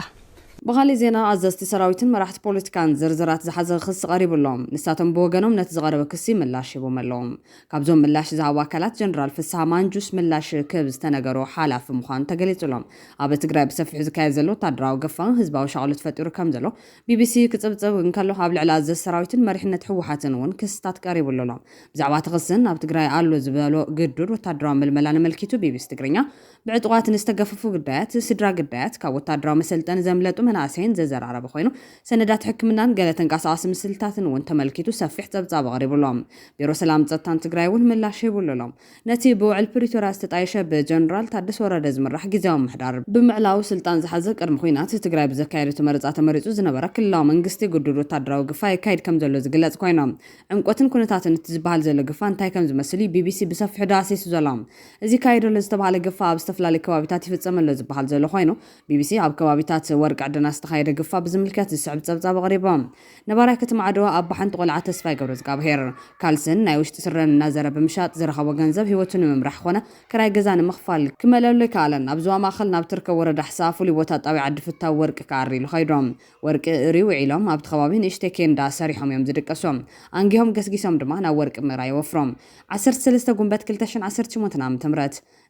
بغالي زينا عززتي سراويتن مراحت بوليتيكان زرزرات زحزة خص قريب اللهم نساتهم بوغنهم نتزغرب كسي ملاش يبو ملهم كابزون ملاش زعوا كالات جنرال في السامان جوس ملاش كبز تنقرو حالا في مخان تقليت لهم عبا تقرأ بسفح زكاية زلو تادراو قفان هزباو شغلو تفتيرو كام زلو BBC كتبتو ونكالو حابل على عزز سراويتن مريحنة حوحاتن ون كستات قريب اللهم بزعوا تغسن عب تقرأ آلو زبالو قدر وتادراو ململان ملكيتو BBC تقرينيا بعدقوات نستقففو قدايات سدرا قدايات كاو تادراو مسلطن زملتو مناسين ززر عرب خوينو سندات حكمنان قالتن قاصاص مسلتاتن وانت ملكيتو سفح صبصاب غريب لهم بيرو سلام ጸጥታን ትግራይ ውን ምላሽ ይብሉሎም ነቲ በውዕል ፕሪቶሪያ ዝተጣየሸ በጀነራል ታደሰ ወረደ ዝምራሕ ጊዜያዊ ምሕዳር ብምዕላው ስልጣን ዝሓዘ ቅድሚ ኩናት ትግራይ ብዘካየዱ ተመረጻ ተመሪጹ ዝነበረ ክልላዊ መንግስቲ ጉዱሩ ወታደራዊ ግፋ ይካይድ ከም ዘሎ ዝግለጽ ኮይኖም ዕንቆትን ኩነታትን ዝባሃል ዘሎ ግፋ እንታይ ከም ዝመስሊ BBC ብሰፊሑ ዳሴሱ ዘሎም እዚ ካይደሎ ዝተባሃለ ግፋ ኣብ ዝተፈላለዩ ከባቢታት ይፍጸመሎ ዝባሃል ዘሎ ኮይኑ BBC ኣብ ከባቢታት ወርቅ ዕድና ዝተኻየደ ግፋ ብዝምልከት ዝስዕብ ጸብጻብ ቀሪቦም ነባራይ ከተማ ዓድዋ ኣብ ሓንቲ ቆልዓ ተስፋይ ገብረ ዝጋብሄር ካልስን ናይ ውሽጢ ስረን እናዘረ ብምሻጥ ዝረኸቦ ገንዘብ ህይወቱን ምምራሕ ኾነ ክራይ ገዛን ምኽፋል ክመለሉ ካለን ኣብ ዞባ ማእኸል ናብ ትርከብ ወረዳ ሕሳብ ፍሉይ ቦታ ጣብያ ዓዲ ፍታው ወርቂ ካሪሉ ኸይዶም ወርቂ ሪው ዒሎም ኣብቲ ከባቢ ንእሽተይ ኬንዳ ሰሪሖም እዮም ዝድቀሶም አንጊሆም ገስጊሶም ድማ ናብ ወርቂ ምራይ ወፍሮም 13 ጉንበት 2018 ዓ.ም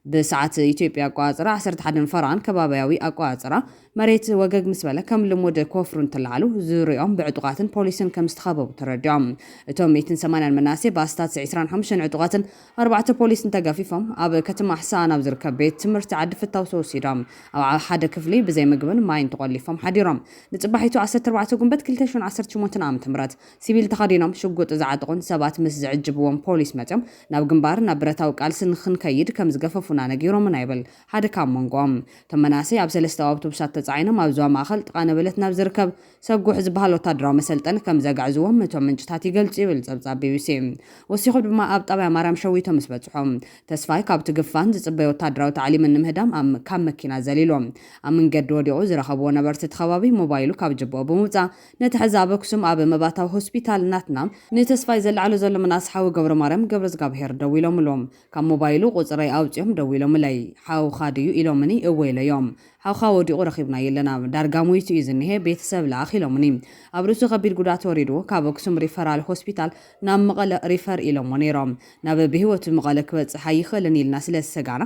بساعة إثيوبيا قاصرة 11 فران كبابياوي أقاصرة مريت وجج مسبلة كم لمود كوفرون تلعلو زوريهم بعطقات بوليسن كم استخبوا ترجعهم توم 280 المناسب باستات 25 عطقات 4 بوليس تقافيفهم أب كتم حسان أبزر كبيت تمرت عد في التوسو سيرام أو حدا كفلي بزي مقبل ما ينتقلفهم حديرهم نتبحيتو 14 قنبت كل تشون 18 عام تمرت سيبيل تخدينهم شقوط زعطقون سبات مسزع جبوهم بوليس متم ناب جنبار نبرتاو قالسن خن كيد كم زقفف ክዝረፉና ነጊሮምን ኣይብል ሓደ ካብ መንጎም ተመናሰይ ኣብ ሰለስተ ኣውቶቡሳት ተጻዒኖም ኣብ ዞባ ማእኸል ጥቃ ነበለት ናብ ዝርከብ ሰጉሕ ዝበሃል ወታደራዊ መሰልጠኒ ከም ዘጋዕዝዎም እቶም ምንጭታት ይገልጹ ይብል ጸብጻብ ቢቢሲ ወሲኹ ድማ ኣብ ጣብያ ማርያም ሸዊቶም ምስ በጽሖም ተስፋይ ካብቲ ግፋን ዝጽበይ ወታደራዊ ታዕሊም ንምህዳም ካብ መኪና ዘሊሎም ኣብ መንገዲ ወዲቑ ዝረኸብዎ ነበርቲ ተኸባቢ ሞባይሉ ካብ ጅብኦ ብምውፃእ ነቲ ሕዛብ ኣክሱም ኣብ መባታዊ ሆስፒታል ናትና ንተስፋይ ዘለዓሉ ዘሎ መናስ ሓዊ ገብረ ማርያም ገብረ ዝጋብሔር ደው ኢሎምሎም ካብ ሞባይሉ ቁፅረይ ኣውፅኦም ደው ኢሎምለይ ሓውኻ ድዩ ኢሎምኒ እወይለዮም ሓውኻ ወዲቑ ረኺብና የለና ዳርጋ ሞይቱ እዩ ዝኒሄ ቤተሰብ ለኣኽ ኢሎምኒ ኣብ ርእሱ ከቢድ ጉዳት ወሪዱ ካብ ኣክሱም ሪፈራል ሆስፒታል ናብ መቐለ ሪፈር ኢሎሞ ነይሮም ናብ ብህይወቱ መቐለ ክበፅሕ ኣይኽእልን ኢልና ስለ ዝሰጋና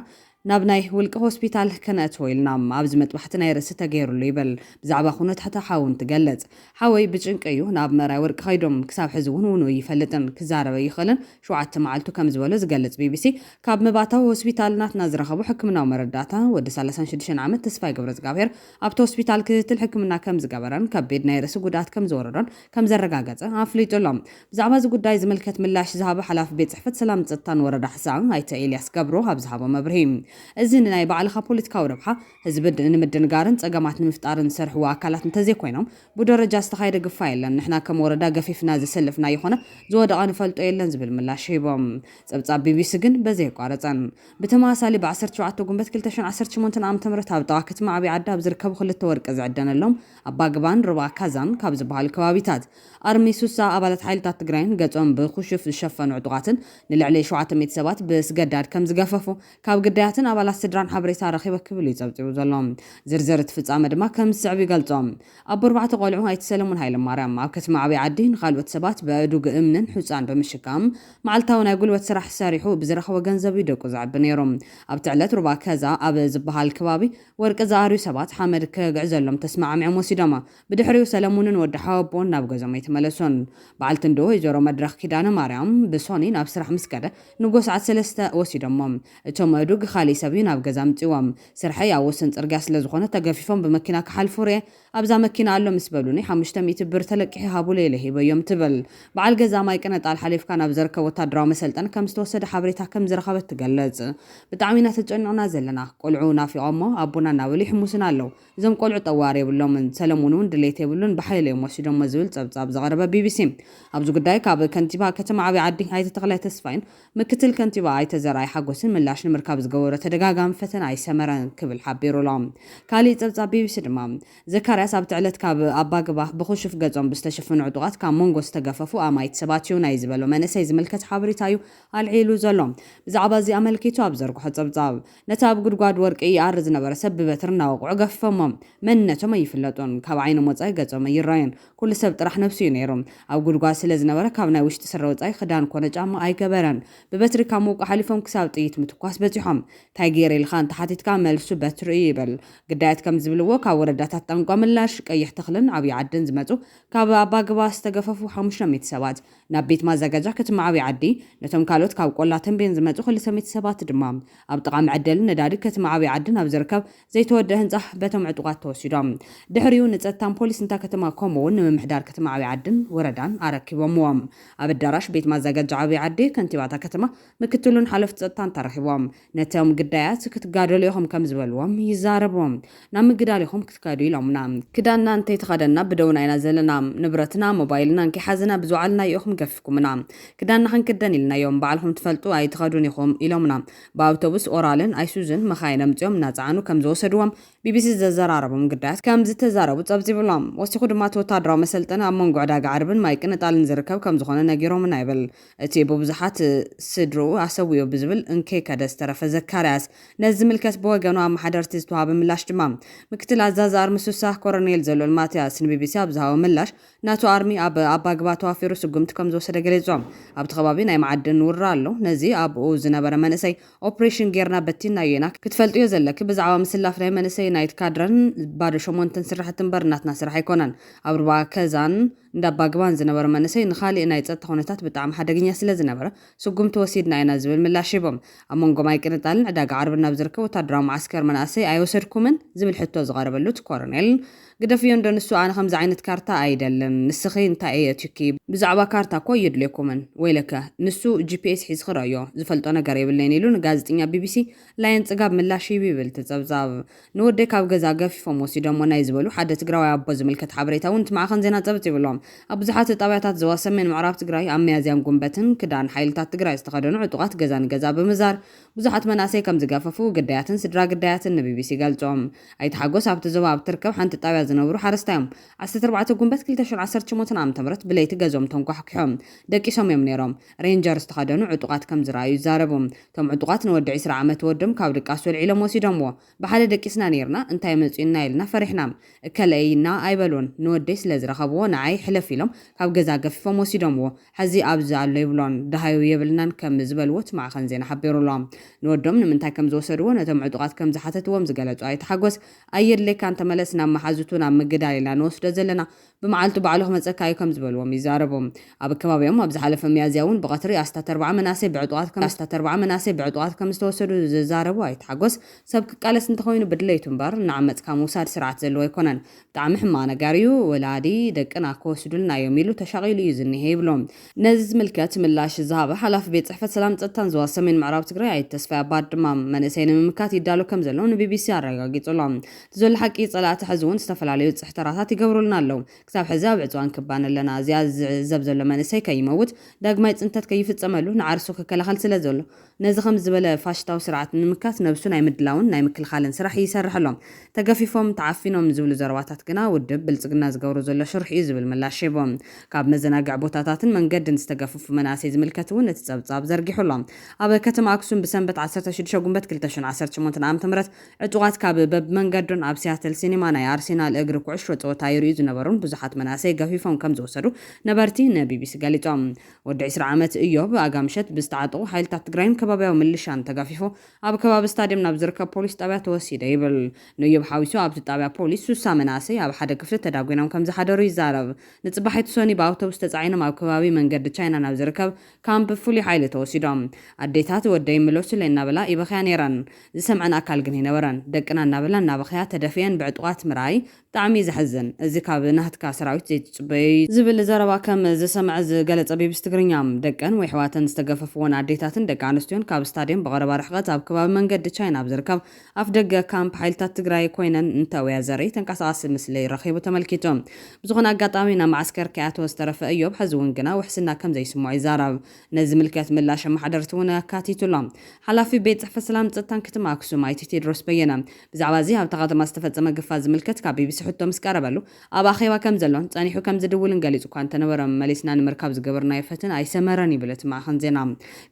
ናብ ናይ ውልቂ ሆስፒታል ከነእትዎ ኢልና ኣብዚ መጥባሕቲ ናይ ርእሲ ተገይሩሉ ይብል ብዛዕባ ኩነታት ሓውን ትገልጽ ሓወይ ብጭንቂ እዩ ናብ መራይ ወርቂ ኸይዶም ክሳብ ሕዚ እውን ይፈልጥን ክዛረበ ይኽእልን 7 መዓልቱ ከም ዝበሎ ዝገልጽ ቢቢሲ ካብ መባታዊ ሆስፒታል ናትና ዝረኸቡ ሕክምናዊ መረዳእታ ወዲ 36 ዓመት ተስፋይ ገብረ ዝጋብሔር ኣብቲ ሆስፒታል ክትትል ሕክምና ከም ዝገበረን ከቢድ ናይ ርእሲ ጉዳት ከም ዝወረዶን ከም ዘረጋገጸ ኣፍሊጡሎም ብዛዕባ እዚ ጉዳይ ዝምልከት ምላሽ ዝሃበ ሓላፊ ቤት ጽሕፈት ሰላም ጸጥታን ወረዳ ሕሳን ኣይተ ኤልያስ ገብሮ ኣብ ዝሃቦ መብርሂ እዚ ናይ ባዕልኻ ፖለቲካዊ ረብሓ ህዝቢ ንምድንጋርን ጸገማት ንምፍጣርን ዝሰርሕዎ ኣካላት እንተዘይኮይኖም ብደረጃ ዝተኻየደ ግፋ የለን ንሕና ከም ወረዳ ገፊፍና ዝሰልፍና ይኾነ ዝወደቐ ንፈልጦ የለን ዝብል ምላሽ ሂቦም ጸብጻብ ቢቢሲ ግን በዘይቋረፀን ብተመሳሳሊ ብ17 ጉንበት 2018 ዓ.ም ኣብ ጥቓ ከተማ ዓብዪ ዓዲ ኣብ ዝርከቡ ክልተ ወርቂ ዝዕደነሎም ኣባግባን ሩባ ካዛን ካብ ዝበሃሉ ከባቢታት ኣርሚ ሱሳ ኣባላት ሓይልታት ትግራይን ገጾም ብኹሹፍ ዝሸፈኑ ዕጡቓትን ንልዕሊ 700 ሰባት ብስገዳድ ከም ዝገፈፉ ካብ ግዳያትን ኣባላት ስድራን ሓበሬታ ረኺበ ክብል ይጸብጺቡ ዘሎ ዝርዝር እቲ ፍጻመ ድማ ከም ዝስዕብ ይገልጾም ኣብ 4 ቆልዑ ኣይቲ ሰለሞን ሃይለማርያም ኣብ ከተማ ዓብዪ ዓዲ ንኻልኦት ሰባት በዕዱግ እምንን ሕፃን ብምሽካም መዓልታዊ ናይ ጉልበት ስራሕ ሰሪሑ ብዝረኸቦ ገንዘብ ደቁ ዝዕቢ ነይሮም ኣብቲ ዕለት ሩባ ከዛ ኣብ ዝበሃል ከባቢ ወርቂ ዝኣርዩ ሰባት ሓመድ ክግዕዘሎም ተስማዕሚዖም ወሲዶማ ብድሕሪኡ ሰለሞንን ወዲ ሓወቦን ናብ ገዞም የተመለሱን በዓልቲ እንዶ ወይዘሮ መድረኽ ኪዳነ ማርያም ብሶኒ ናብ ስራሕ ምስ ከደ ንጎ ሰዓት 3 ወሲዶሞም እቶም ኣዱግ ካሊእ ሰብ ናብ ገዛ ምፅዎም ስርሐይ ኣብ ወሰን ጽርግያ ስለ ዝኾነ ተገፊፎም ብመኪና ክሓልፉ ርየ ኣብዛ መኪና ኣሎ ምስ በሉኒ 500 ብር ተለቂሒ ሃቡለ ኢለ ሂበዮም ትብል በዓል ገዛ ማይ ቅነጣል ሓሊፍካ ናብ ዝርከብ ወታደራዊ መሰልጠኒ ከም ዝተወሰደ ሓበሬታ ከም ዝረኸበት ትገልጽ ብጣዕሚ ኢና ተጨኒቕና ዘለና ቆልዑ ናፊቖሞ ኣቦና እናበሉ ይሕሙስና ኣለዉ እዞም ቆልዑ ጠዋሪ የብሎምን ሰለሞን እውን ድሌት የብሉን ብሓይለ እዮም ወሲዶሞ ዝብል ጸብጻብ ዘቐረበ ቢቢሲ ኣብዚ ጉዳይ ካብ ከንቲባ ከተማ ዓብዪ ዓዲ ኣይተ ተኽላይ ተስፋይን ምክትል ከንቲባ ኣይተ ዘርኣይ ሓጎስን ምላሽ ንምርካብ ዝገበሮ ተደጋጋሚ ፈተና ኣይሰመረን ክብል ሓቢሩሎም ካሊእ ጸብጻብ ቢቢሲ ድማ ዘካርያስ ኣብቲ ዕለት ካብ ኣባግባ ብኹሹፍ ገጾም ብዝተሸፈኑ ዕጡቓት ካብ መንጎ ዝተገፈፉ ኣማይት ሰባት እዩ ናይ ዝበሎ መንእሰይ ዝምልከት ሓበሬታ እዩ ኣልዒሉ ዘሎ ብዛዕባ እዚ ኣመልኪቱ ኣብ ዘርግሖ ጸብጻብ ነቲ ኣብ ጉድጓድ ወርቂ ይኣሪ ዝነበረ ሰብ ብበትሪ እናወቕዑ ገፈሞም መንነቶም ኣይፍለጡን ካብ ዓይኖም ወጻኢ ገጾም ይረአዩን ኩሉ ሰብ ጥራሕ ነፍሱ እዩ ነይሩ ኣብ ጉድጓድ ስለ ዝነበረ ካብ ናይ ውሽጢ ስረ ወጻኢ ክዳን ኮነ ጫማ ኣይገበረን ብበትሪ ካብ ምውቃ ሓሊፎም ክሳብ ጥይት ምትኳስ በፂሖም እንታይ ገይረ ኢልካ እንተሓቲትካ መልሱ በትሪ ይብል ግዳያት ከም ዝብልዎ ካብ ወረዳታት ጠንቋ ምላሽ ቀይሕ ተኽልን ዓብዪ ዓድን ዝመፁ ካብ ኣባግባ ዝተገፈፉ 500 ሰባት ናብ ቤት ማዘጋጃ ከተማ ዓብዪ ዓዲ ነቶም ካልኦት ካብ ቆላ ተንቤን ዝመፁ 200 ሰባት ድማ ኣብ ጥቓ መዕደሊ ነዳዲ ከተማ ዓብዪ ዓዲ ናብ ዝርከብ ዘይተወደአ ህንፃ በቶም ዕጡቓት ተወሲዶም ድሕሪኡ ንጸጥታን ፖሊስ እንታ ከተማ ከምኡውን ንምምሕዳር ከተማ ዓብዪ ዓድን ወረዳን ኣረኪቦምዎም ኣብ ኣዳራሽ ቤት ማዘጋጃ ዓብዪ ዓዲ ከንቲባታ ከተማ ምክትሉን ሓለፍቲ ጸጥታን ተረኺቦም ነቶም ግዳያት ክትጋደሉ ኢኹም ከም ዝበልዎም ይዛረቦም ናብ ምግዳል ኢኹም ክትካዱ ኢሎምና ክዳንና እንተይተኸደና ብደውና ኢና ዘለና ንብረትና ሞባይልና እንከይሓዝና ብዝዋዕልና ኢኹም ገፊኩምና ክዳንና ክንክደን ኢልናዮም በዓልኹም ትፈልጡ ኣይትኸዱን ኢኹም ኢሎምና ብኣውቶቡስ ኦራልን ኣይሱዝን መኻይን ኣምፂኦም እናፀዓኑ ከም ዝወሰድዎም ቢቢሲ ዘዘራረቦም ግዳያት ከም ዝተዛረቡ ጸብጺብሎም ወሲኹ ድማ ወታደራዊ መሰልጠኒ ኣብ መንጎ ዕዳጋ ዓርብን ማይ ቅንጣልን ዝርከብ ከም ዝኾነ ነጊሮምና ይብል እቲ ብብዙሓት ስድርኡ ኣሰውዮ ብዝብል እንከይ ከደ ዝተረፈ ዘካርያስ ነዚ ዝምልከት ብወገኑ ኣብ ማሕደርቲ ዝተዋሃበ ምላሽ ድማ ምክትል ኣዛዚ ኣርሚ ሱሳ ኮሎኔል ዘሎል ማትያስ ንቢቢሲ ኣብ ዝሃቦ ምላሽ ናቱ ኣርሚ ኣብ ኣባግባ ተዋፊሩ ስጉምቲ ከም ዝወሰደ ገሊፆም ኣብቲ ከባቢ ናይ መዓድን ውራ ኣሎ ነዚ ኣብኡ ዝነበረ መንእሰይ ኦፕሬሽን ጌርና በቲና ኢና ክትፈልጥዮ ዘለኪ ብዛዕባ ምስላፍ ናይ መንእሰይ ናይት ካድረን ባዶ 8 ስራሕቲ እምበር እናትና ስራሕ ኣይኮነን ኣብ ሩባ ከዛን እንዳባግባን ዝነበረ መንእሰይ ንኻሊእ ናይ ጸጥታ ኩነታት ብጣዕሚ ሓደገኛ ስለ ዝነበረ ስጉምቲ ወሲድና ኢና ዝብል ምላሽ ሂቦም ኣብ መንጎ ማይ ቅንጣልን ዕዳጋ ዓርብን ናብ ዝርከብ ወታደራዊ ማዓስከር መናእሰይ ኣይወሰድኩምን ዝብል ሕቶ ዝቐረበሉ ኮሎኔል قدفيو እንደንሱ ኣነ ከምዚ ዓይነት ካርታ ኣይደልን ንስኺ እንታይ እየ ትኪ ብዛዕባ ካርታ እኮ የድልየኩምን ወይለከ ንሱ ጂፒኤስ ሒዝ ክረዮ ዝፈልጦ ነገር የብለን ኢሉ ንጋዜጠኛ ቢቢሲ ላይን ጽጋብ ምላሽ ይብል ተጸብጻብ ንወደይ ካብ ገዛ ገፊፎም ወሲዶም ናይ ዝበሉ ሓደ ትግራዋይ ኣቦ ዝምልከት ሓበሬታ እውን ትማዕኸን ዜና ጸብጽ ይብሎም ኣብ ብዙሓት ጣብያታት ዞባ ሰሜን ምዕራብ ትግራይ ኣብ ሚያዝያን ጉንበትን ክዳን ሓይልታት ትግራይ ዝተኸደኑ ዕጡቃት ገዛ ንገዛ ብምዛር ብዙሓት መናሰይ ከም ዝገፈፉ ግዳያትን ስድራ ግዳያትን ንቢቢሲ ገልጾም ኣይተሓጎስ ኣብቲ ዞባ ኣብ ትርከብ ሓንቲ ጣብያ ዝነብሩ ሓረስታዮም 14 ጉንበት 2018 ዓ.ም ብለይቲ ገዞም ተንኳሕኪሖም ደቂሶም እዮም ነይሮም ሬንጀር ዝተኸደኑ ዕጡቃት ከም ዝረኣዩ ይዛረቡ ቶም ዕጡቃት ንወዲ 20 ዓመት ወዶም ካብ ድቃስ ወልዒሎም ወሲዶምዎ ብሓደ ደቂስና ነርና እንታይ መጽኡና ኢልና ፈሪሕና እከለይና ኣይበሉን ንወደይ ስለ ዝረኸብዎ ንዓይ ሕለፍ ኢሎም ካብ ገዛ ገፊፎም ወሲዶምዎ ሕዚ ኣብዚ ኣሎ ይብሎን ደሃዩ የብልናን ከም ዝበልዎ ትማዕኸን ዜና ሓቢሩሎም ንወዶም ንምንታይ ከም ዝወሰድዎ ነቶም ዕጡቃት ከም ዝሓተትዎም ዝገለጹ ኣይተሓጎስ ኣየድለይካ እንተመለስ ናብ መሓዙቱ ናብ ምግዳል ኢላ ንወስዶ ዘለና ብመዓልቱ ባዕሉ ክመፀካ እዩ ከም ዝበልዎም ይዛረቡ ኣብ ከባቢኦም ኣብ ዝሓለፈ ሚያዝያ እውን ብቐትሪ ኣስታት 4 መናሰይ ብዕጡቃት ከም ዝተወሰዱ ዝዛረቡ ኣይተሓጎስ ሰብ ክቃለስ እንተኮይኑ ብድለይቱ እምበር ንዓመፅካ ምውሳድ ስርዓት ዘለዎ ኣይኮነን ብጣዕሚ ሕማቕ ነገር እዩ ወላዲ ደቅና ክወስዱልና እዮም ኢሉ ተሻቒሉ እዩ ዝኒሄ ይብሎም ነዚ ዝምልከት ምላሽ ዝሃበ ሓላፊ ቤት ፅሕፈት ሰላም ፀጥታን ዞባ ሰሜን ምዕራብ ትግራይ ኣይተ ተስፋይ ኣባድ ድማ መንእሰይ ንምምካት ይዳሎ ከም ዘሎ ንቢቢሲ ኣረጋጊጹሎም ዘሎ ሓቂ ጸላእቲ ሕዚ እውን ዝተፈላለዩ ፅሕተራታት ይገብሩልና ኣለው ክሳብ ሕዚ ኣብ ዕፅዋን ክባን ኣለና እዚኣ ዝዕዘብ ዘሎ መንእሰይ ከይመውት ዳግማይ ፅንተት ከይፍፀመሉ ንዓርሱ ክከላኸል ስለ ዘሎ ነዚ ከም ዝበለ ፋሽታዊ ስርዓት ንምምካት ነብሱ ናይ ምድላውን ናይ ምክልኻልን ስራሕ ይሰርሐሎም ተገፊፎም ተዓፊኖም ዝብሉ ዘረባታት ግና ውድብ ብልጽግና ዝገብሩ ዘሎ ሽርሕ እዩ ዝብል ምላሽ ሂቦም ካብ መዘናግዕ ቦታታትን መንገድን ዝተገፈፉ መናእሰይ ዝምልከት እውን እቲ ጸብጻብ ዘርጊሑሎም ኣብ ከተማ ኣክሱም ብሰንበት 16 ጉንበት 2018 ዓ.ም ዕጡቃት ካብ በብመንገዱን ኣብ ሲያትል ሲኒማ ናይ ኣርሴናል እግሪ ኩዕሾ ጸወታ ይርዩ ዝነበሩን ብዙሓት መናእሰይ ገፊፎም ከም ዝወሰዱ ነበርቲ ንቢቢሲ ገሊጾም ወዲ 20 ዓመት እዮብ ኣጋምሸት ብዝተዓጠቑ ሓይልታት ትግራይን ከባቢያዊ ምልሻን ተገፊፎ ኣብ ከባቢ ስታድየም ናብ ዝርከብ ፖሊስ ጣብያ ተወሲደ ይብል ንዮብ ሓዊሱ ኣብቲ ጣብያ ፖሊስ 60 መናእሰይ ኣብ ሓደ ክፍሊ ተዳጒኖም ከም ዝሓደሩ ይዛረብ ንጽባሕቲ ሶኒ ብኣውቶቡስ ተጻዒኖም ኣብ ከባቢ መንገዲ ቻይና ናብ ዝርከብ ካምፕ ፍሉይ ሓይሊ ተወሲዶም ኣዴታት ወደይ ምለሱ ለናበላ ይበኽያ ነይረን ዝሰምዐን ኣካል ግን ይነበረን ደቅና እናበላ እናበኽያ ተደፍየን ብዕጡቃት ምርኣይ ብጣዕሚ ዘሕዝን እዚ ካብ ናህትካ ሰራዊት ዘይትጽበይ ዝብል ዘረባ ከም ዝሰምዕ ዝገለጸ ቢቢሲ ትግርኛ ደቀን ወይ ሕዋተን ዝተገፈፍዎን ኣዴታትን ደቂ ኣንስትዮን ካብ ስታድየም ብቐረባ ርሕቀት ኣብ ከባቢ መንገዲ ቻይና ኣብ ዝርከብ ኣፍ ደገ ካምፕ ሓይልታት ትግራይ ኮይነን እንተወያ ዘርኢ ተንቀሳቓሲ ምስሊ ረኺቡ ተመልኪቶም ብዝኾነ ኣጋጣሚ ናብ ማዓስከር ከኣተወ ዝተረፈ እዮብ ሕዚ እውን ግና ውሕስና ከም ዘይስምዖ ይዛረብ ነዚ ምልከት ምላሽ ኣመሓደርቲ እውን ኣካቲቱሎም ሓላፊ ቤት ፅሕፈት ሰላም ፀጥታን ከተማ ኣክሱም ኣይቲ ቴድሮስ በየነ ብዛዕባ እዚ ኣብታ ከተማ ዝተፈፀመ ግፋት ዝምልከት ካብ ቢቢሲ ሕቶ ምስ ቀረበሉ ኣብ ኣኼባ ከም ዘሎን ጸኒሑ ከም ዝድውልን ገሊጹ እኳ እንተነበረ መሊስና ንምርካብ ዝገበርናዮ ፈተነ ኣይሰመረን ይብለት ማዕኸን ዜና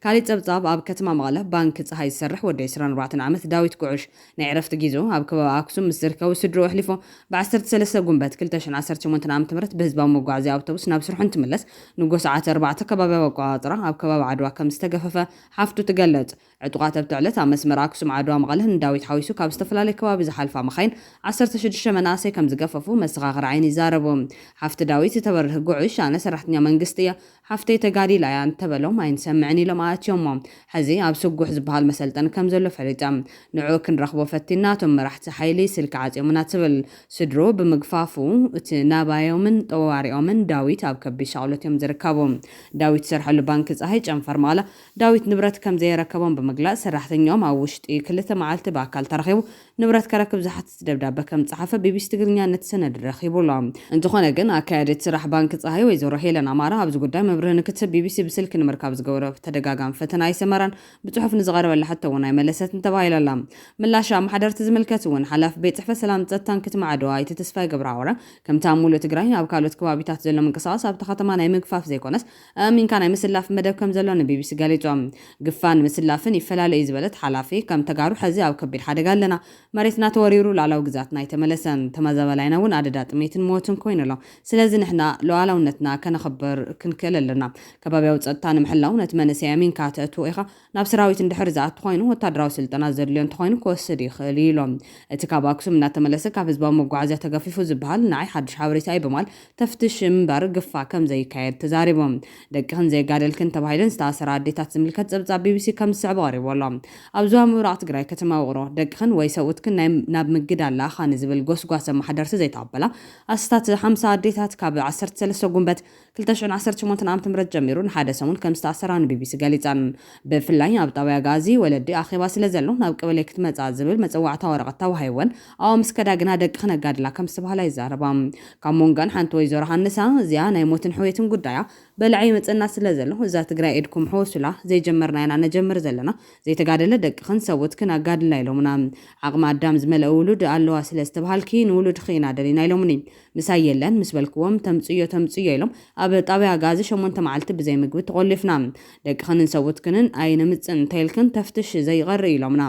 ካሊእ ጸብጻብ ኣብ ከተማ መቐለ ባንኪ ፀሓይ ዝሰርሕ ወዲ 24 ዓመት ዳዊት ጉዑሽ ናይ ዕረፍቲ ጊዜኡ ኣብ ከባቢ ኣክሱም ምስ ዝርከቡ ስድሮ ኣሕሊፎ ብ13 ጉንበት 2018 ዓ.ም ብህዝባዊ መጓዓዝያ ኣውቶቡስ ናብ ስርሑ እንትምለስ ንጎሰዓት 4 ከባቢያዊ ኣቆፃፅራ ኣብ ከባቢ ዓድዋ ከም ዝተገፈፈ ሓፍቱ ትገለጽ ዕጡቃት ኣብቲ ዕለት ኣብ መስመር ኣክሱም ዓድዋ መቐለ ንዳዊት ሓዊሱ ካብ ዝተፈላለዩ ከባቢ ዝሓልፋ መኻይን 16 መናእሰይ ከም ዝገፈፉ መሰኻኽሪ ዓይኒ ይዛረቡ ሓፍቲ ዳዊት ተበርህ ጉዑሽ ኣነ ሰራሕተኛ መንግስቲ እያ ሓፍተይ ተጋዲላ እያ እንተበሎም ኣይንሰምዕን ኢሎም ኣትዮሞም ሕዚ ኣብ ስጉሕ ዝበሃል መሰልጠኒ ከም ዘሎ ፈሊጦም ንዑ ክንረኽቦ ፈቲና እቶም መራሕቲ ሓይሊ ስልኪ ዓፂሙና ትብል ስድሮ ብምግፋፉ እቲ ናባዮምን ጠዋሪኦምን ዳዊት ኣብ ከቢድ ሻቕሎት እዮም ዝርከቡ ዳዊት ሰርሐሉ ባንኪ ፀሓይ ጨንፈር መቐለ ዳዊት ንብረት ከም ዘይረከቦም ብምግላጽ ሰራሕተኛኦም ኣብ ውሽጢ 2 መዓልቲ በኣካል ተረኺቡ ንብረት ከረክብ ዝሓትት ደብዳቤ ከም ፀሓፈ ቢቢሲ ትግርኛ ነቲ ሰነድ ረኺቡሎም እንተኾነ ግን ኣካያዲት ስራሕ ባንኪ ፀሓይ ወይዘሮ ሄለን ኣማራ ኣብዚ ጉዳይ መብርህ ንክትብ ቢቢሲ ብስልኪ ንምርካብ ዝገበሮ ተደጋጋሚ ፈተና ኣይሰመረን ብጽሑፍ ንዝቐረበላ ሕቶ እውን ኣይመለሰትን ተባሂላላ ምላሽ ኣመሓደርቲ ዝምልከት እውን ሓላፊ ቤት ፅሕፈት ሰላም ፀጥታን ከተማ ዓድዋ ኣይቲ ተስፋይ ገብረሃወረ ከምቲ ኣብ ሙሉእ ትግራይ ኣብ ካልኦት ከባቢታት ዘሎ ምንቅስቓስ ኣብቲ ከተማ ናይ ምግፋፍ ዘይኮነስ ኣሚንካ ናይ ምስላፍ መደብ ከም ዘሎ ንቢቢሲ ገሊፆም ግፋን ምስላፍን ይፈላለዩ ዝበለት ሓላፊ ከም ተጋሩ ሕዚ ኣብ ከቢድ ሓደጋ ኣለና መሬትና ተወሪሩ ላዕላዊ ግዛትና ኣይተመለሰን ተመዛበላይና እውን ኣደዳ ጥሜትን ሞትን ኮይኑሎ ስለዚ ንሕና ሉዓላውነትና ከነኽብር ክንክእል ኣለና ከባቢያዊ ፀጥታ ንምሕላው ነቲ መንእሰይ ኣሚንካ ተእትዎ ኢኻ ናብ ሰራዊት እንድሕር ዝኣቱ ኮይኑ ወታደራዊ ስልጠና ዘድልዮ እንተኮይኑ ክወስድ ይኽእል ኢሎም እቲ ካብ ኣክሱም እናተመለሰ ካብ ህዝባዊ መጓዓዝያ ተገፊፉ ዝበሃል ንዓይ ሓድሽ ሓበሬታ እዩ በማል ተፍትሽ እምበር ግፋ ከም ዘይካየድ ተዛሪቦም ደቅኽን ዘይጋደልክን ተባሂለን ዝተኣሰራ ኣዴታት ዝምልከት ፀብጻብ ቢቢሲ ከም ዝስዕቦ ቀሪቦሎም ኣብ ዞባ ምብራቕ ትግራይ ከተማ ውቕሮ ደቅኽን ወይ ሰብኡት ሰውትክን ናብ ምግድ ኣላኻ ንዝብል ጎስጓሰ ማሕደርቲ ዘይተቐበላ ኣስታት 50 ኣዴታት ካብ 13 ጉንበት 2018 ዓ.ም ጀሚሩ ንሓደ ሰሙን ከም ዝተኣሰራ ንቢቢሲ ገሊፀን ብፍላይ ኣብ ጣብያ ጋዚ ወለዲ ኣኼባ ስለ ዘሎ ናብ ቀበሌ ክትመጻ ዝብል መጽዋዕታ ወረቐት ተዋሂቦን ኣብ ምስከዳ ግና ደቂ ክነጋድላ ከም ዝተባህላ ይዛረባ ካብ ሞንጋን ሓንቲ ወይዘሮ ሃንሳ እዚኣ ናይ ሞትን ሕወትን ጉዳያ በልዓይ መጽና ስለ ዘሎ እዛ ትግራይ ኤድኩም ሕወሱላ ዘይጀመርና ኢና ነጀምር ዘለና ዘይተጋደለ ደቅኽን ሰውትክን ኣጋድላ ኢሎምና ዓቕሚ ኣዳም ዝመልአ ውሉድ ኣለዋ ስለ ዝተባሃልኪ ንውሉድ ኺና ደሊና ኢሎምኒ ምሳይ የለን ምስ በልክዎም ተምጽዮ ኢሎም ኣብ ጣብያ ጋዚ 8 መዓልቲ ብዘይ ምግቢ ተቆሊፍና ደቅኽንን ሰውትክንን ኣይነምጽን ተይልክን ተፍትሽ ዘይቀሪ ኢሎምና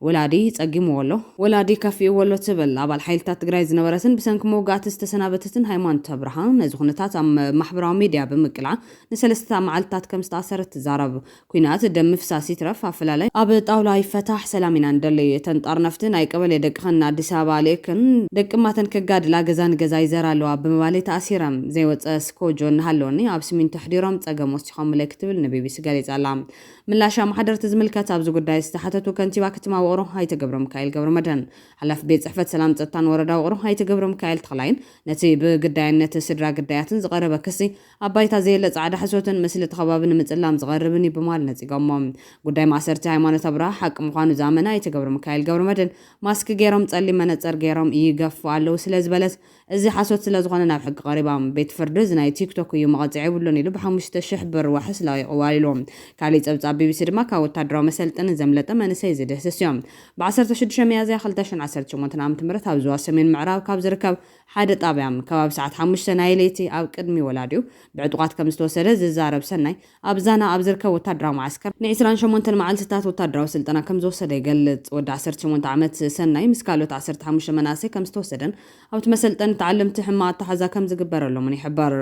ወላዲ ጸጊምዎሎ ወላዲ ከፊእዎሎ ትብል ኣባል ሓይልታት ትግራይ ዝነበረትን ብሰንኪ መውጋእቲ ዝተሰናበተትን ሃይማኖት ብርሃን ነዚ ኩነታት ኣብ ማሕበራዊ ሚድያ ብምቅላዕ ንሰለስተ መዓልትታት ከም ዝተኣሰረት ትዛረብ ኩናት ደም ምፍሳስ ይትረፍ ኣፈላላይ ኣብ ጣውላ ይፈታሕ ሰላም ኢና እንደሊ ተንጣር ነፍቲ ናይ ቀበሌ ደቅኽን ኣዲስ ኣበባ ልእክን ደቅማተን ከጋድላ ገዛ ንገዛ ይዘራለዋ ብምባል ተኣሲረም ዘይወፀ ስኮጆ እናሃለወኒ ኣብ ስሚንቶ ሕዲሮም ፀገም ወሲኾም ምለይ ክትብል ንቢቢሲ ገሊጻላ ምላሻ ማሕደርቲ ዝምልከት ኣብዚ ጉዳይ ዝተሓተቱ ከንቲባ ከተማ ውቅሮ ኣይተ ገብረ ሚካኤል ገብረ መድህን ሓላፊ ቤት ጽሕፈት ሰላም ጸጥታን ወረዳ ውቅሮ ኣይተ ገብረ ሚካኤል ተኽላይን ነቲ ብግዳይነት ስድራ ግዳያትን ዝቐረበ ክሲ ኣባይታ ዘየለ ጻዕዳ ሕሶትን ምስሊ ተኸባቢ ንምጽላም ዝቐርብን ብምባል ነጺጎሞም ጉዳይ ማእሰርቲ ሃይማኖት ኣብርሃ ሓቂ ምዃኑ ዛመና ኣይተ ገብረ ሚካኤል ገብረ መድህን ማስክ ገይሮም ጸሊም መነጽር ገይሮም ይገፉ ኣለው ስለ ዝበለት እዚ ሓሶት ስለ ዝኾነ ናብ ሕጊ ቀሪባ ቤት ፍርዲ ናይ ቲክቶክ እዩ መቐጽዒ ይብሉን ኢሉ ብ5000 ብር ዋሕስ ዋሊሎም ካሊእ ጸብጻብ ቢቢሲ ድማ ካብ ወታደራዊ መሰልጥን ዘምለጠ መንሰይ ዝድህስስ እዮም ብ16 ሚያዝያ 2018 ዓ.ም ኣብ ዞባ ሰሜን ምዕራብ ካብ ዝርከብ ሓደ ጣብያ ከባቢ ሰዓት 5 ናይ ለይቲ ኣብ ቅድሚ ወላዲው ብዕጡቃት ከም ዝተወሰደ ዝዛረብ ሰናይ ኣብ ዛና ኣብ ዝርከብ ወታደራዊ ማዕስከር ን28 መዓልትታት ወታደራዊ ስልጠና ከም ዝወሰደ ይገልጽ ወዲ 18 ዓመት ሰናይ ምስ ካልኦት 15 መናእሰይ ከም ዝተወሰደን ኣብቲ መሰልጠኒ ተዓለምቲ ሕማቅ ኣተሓዛ ከም ዝግበረሎምን ይሕበር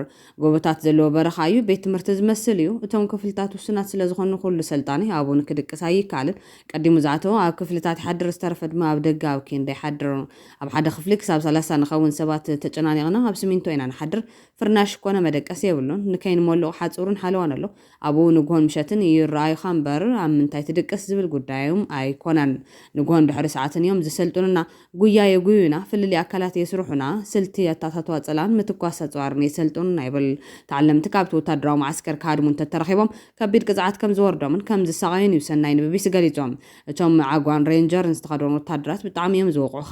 ጎቦታት ዘለዎ በረኻ እዩ ቤት ትምህርቲ ዝመስል እዩ እቶም ክፍልታት ውስናት ስለ ዝኾኑ ኩሉ ሰልጣኒ ኣብኡ ንክድቅስ ኣይከኣልን ቀዲሙ ዝኣተወ ኣብ ክፍልታት ይሓድር ዝተረፈ ድማ ኣብ ደገ ኣብ ኬንዳ ይሓድር ኣብ ሓደ ክፍሊ ክሳብ 30 ንኸውን ሰባት ተጨናኒቕና ኣብ ስሚንቶ ኢና ንሓድር ፍርናሽ ኮነ መደቀሲ የብሉን ንከይንመልኦ ሓፁርን ሓለዋን ኣሎ ኣብኡ ንግሆን ምሸትን ይረኣዩኻ እምበር ኣብ ምንታይ ትድቅስ ዝብል ጉዳዮም ኣይኮነን ንግሆን ድሕሪ ሰዓትን እዮም ዝሰልጡንና ጉያ የጉዩና ፍልሊ ኣካላት የስርሑና ስልቲ ኣታታትዋ ጸላን ምትኳስ ኣጽዋርን የሰልጡንና ይብል ተዓለምቲ ካብቲ ወታደራዊ ማዕስከር ካድሙን ተተረኺቦም ከቢድ ቅፅዓት ከም ዝወርዶምን ከም ዝሰቃዩን እዩ ሰናይ ንቢቢሲ ገሊፆም እቶም ዓጓን ሬንጀርን ዝተኸደኑ ወታደራት ብጣዕሚ እዮም ዝወቕዑኻ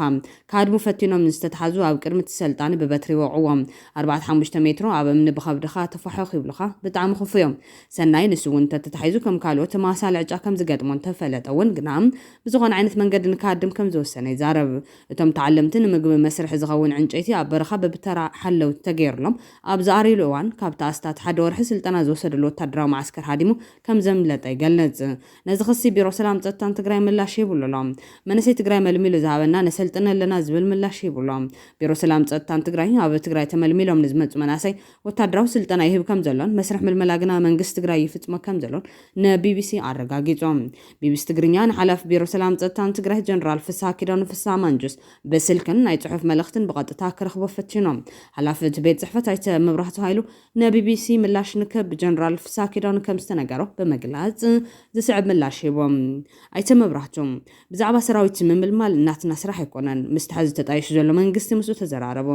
ካድሙ ፈቲኖም ዝተተሓዙ ኣብ ቅድሚ ሰልጣኒ ብበትሪ ወቕዕዎም 45 ሜትሮ ኣብ እምኒ ብኸብድኻ ተፋሕኺ ይብሉኻ ብጣዕሚ ክፉዮም ሰናይ ንሱ እውን ተተታሒዙ ከም ካልኦት ማሳል ዕጫ ከም ዝገጥሞን ተፈለጠ እውን ግና ብዝኾነ ዓይነት መንገዲ ንካድም ከም ዝወሰነ ይዛረብ እቶም ተዓለምቲ ንምግቢ መስርሒ ዝኸውን ዕንጨይቲ ኣብ በረኻ በብተራ ሓለው ተገይሩሎም ኣብ ዝኣሪሉ እዋን ካብቲ ኣስታት ሓደ ወርሒ ስልጠና ዝወሰደሉ ወታደራዊ ማዕስከር ሃዲሙ ከም ዘምለጠ ይገልጽ ነዚ ክሲ ቢሮ ሰላም ጸጥታን ትግራይ ምላሽ ይብሉሎም መንእሰይ ትግራይ መልሚሉ ዝሃበና ነሰልጥነ ኣለና ዝብል ምላሽ ይብሉሎም ቢሮ ሰላም ጸጥታን ትግራይ ኣብ ትግራይ ተመልሚሎም ንዝመጹ መናእሰይ ወታደራዊ ስልጠና ይህብ ከም ዘሎን መስርሕ ምልመላ ግና መንግስቲ ትግራይ ይፍጽሞ ከም ዘሎን ንቢቢሲ ኣረጋጊጾም ቢቢሲ ትግርኛ ንሓላፊ ቢሮ ሰላም ጸጥታን ትግራይ ጀነራል ፍስሓ ኪዳኑ ፍስሓ ማንጁስ ብስልክን ናይ ጽሑፍ መልእኽትን ብቐጥታ ክረኽቦ ፈቲኖም ሓላፊ ቤት ጽሕፈት ኣይተ መብራህቱ ሃይሉ ንቢቢሲ ምላሽ ንክብ ጀነራል ፍስሓ ኪዳኑ ከም ዝተነገሮ በመግላጽ ዝስዕብ ምላሽ ሂቦም ኣይተ መብራህቱ ብዛዕባ ሰራዊት ምምልማል እናትና ስራሕ ኣይኮነን ምስትሓዝ ተጣይሹ ዘሎ መንግስቲ ምስኡ ተዘራረቡ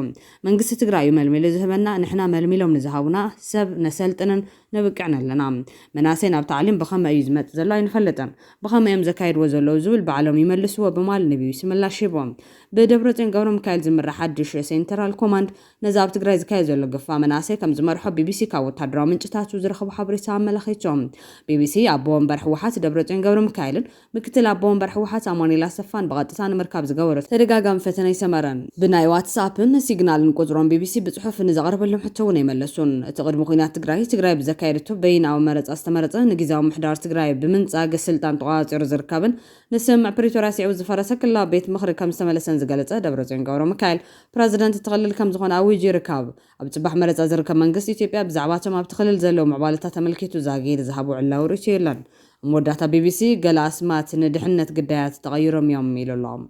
መንግስቲ ትግራይ መልሚሉ ዝህበና ንሕና መልሚሎም ንዝሃቡና ሰብ ነሰልጥንን ነብቅዕን ኣለና መናእሰይ ናብ ታዕሊም ብኸመይ እዩ ዝመጽእ ዘሎ ኣይንፈልጥን ብኸመይ እዮም ዘካይድዎ ዘለዉ ዝብል በዓሎም ይመልስዎ ብማል ንቢቢሲ ምላሽ ሂቦም ብደብረጽዮን ገብረ ሚካኤል ዝምራሕ ሓድሽ ሴንትራል ኮማንድ ነዚ ኣብ ትግራይ ዝካየድ ዘሎ ግፋ መናእሰይ ከም ዝመርሖ ቢቢሲ ካብ ወታደራዊ ምንጭታቱ ዝረኸቡ ሓበሬታ ኣመላኺቶም ቢቢሲ ኣቦ ወንበር ሕወሓት ደብረጽዮን ገብረ ሚካኤልን ምክትል ኣቦ ወንበር ሕወሓት ኣማኑኤል ኣሰፋን ብቐጥታ ንምርካብ ዝገበሮ ተደጋጋሚ ፈተና ይሰመረን ብናይ ዋትስኣፕን ሲግናልን ቁጽሮም ቢቢሲ ብጽሑፍ ንዘቐረበሎም ሕቶ እውን ኣይመለሱን እቲ ቅድሚ ኩናት ትግራይ ብዘካየደቶ በይናዊ መረፃ ዝተመረፀ ንግዛዊ ምሕዳር ትግራይ ብምንጻግ ስልጣን ተቋፂሩ ዝርከብን ንስምዕ ፕሪቶሪያ ሲዑ ዝፈረሰ ክልላዊ ቤት ምኽሪ ከም ዝተመለሰን ዝገለጸ ደብረጽዮን ገብረ ሚካኤል ፕረዚደንት ትኽልል ከም ዝኾነ ኣውጁ ይርከብ ኣብ ጽባሕ መረፃ ዝርከብ መንግስቲ ኢትዮጵያ ብዛዕባ እቶም ኣብ ትኽልል ዘለዉ ምዕባለታት ተመልኪቱ ዛጊድ ዝሃቡ ዕላው ርእይቶ የለን መወዳእታ ቢቢሲ ገለ ኣስማት ንድሕነት ግዳያት ተቐይሮም እዮም ኢሉ ኣሎም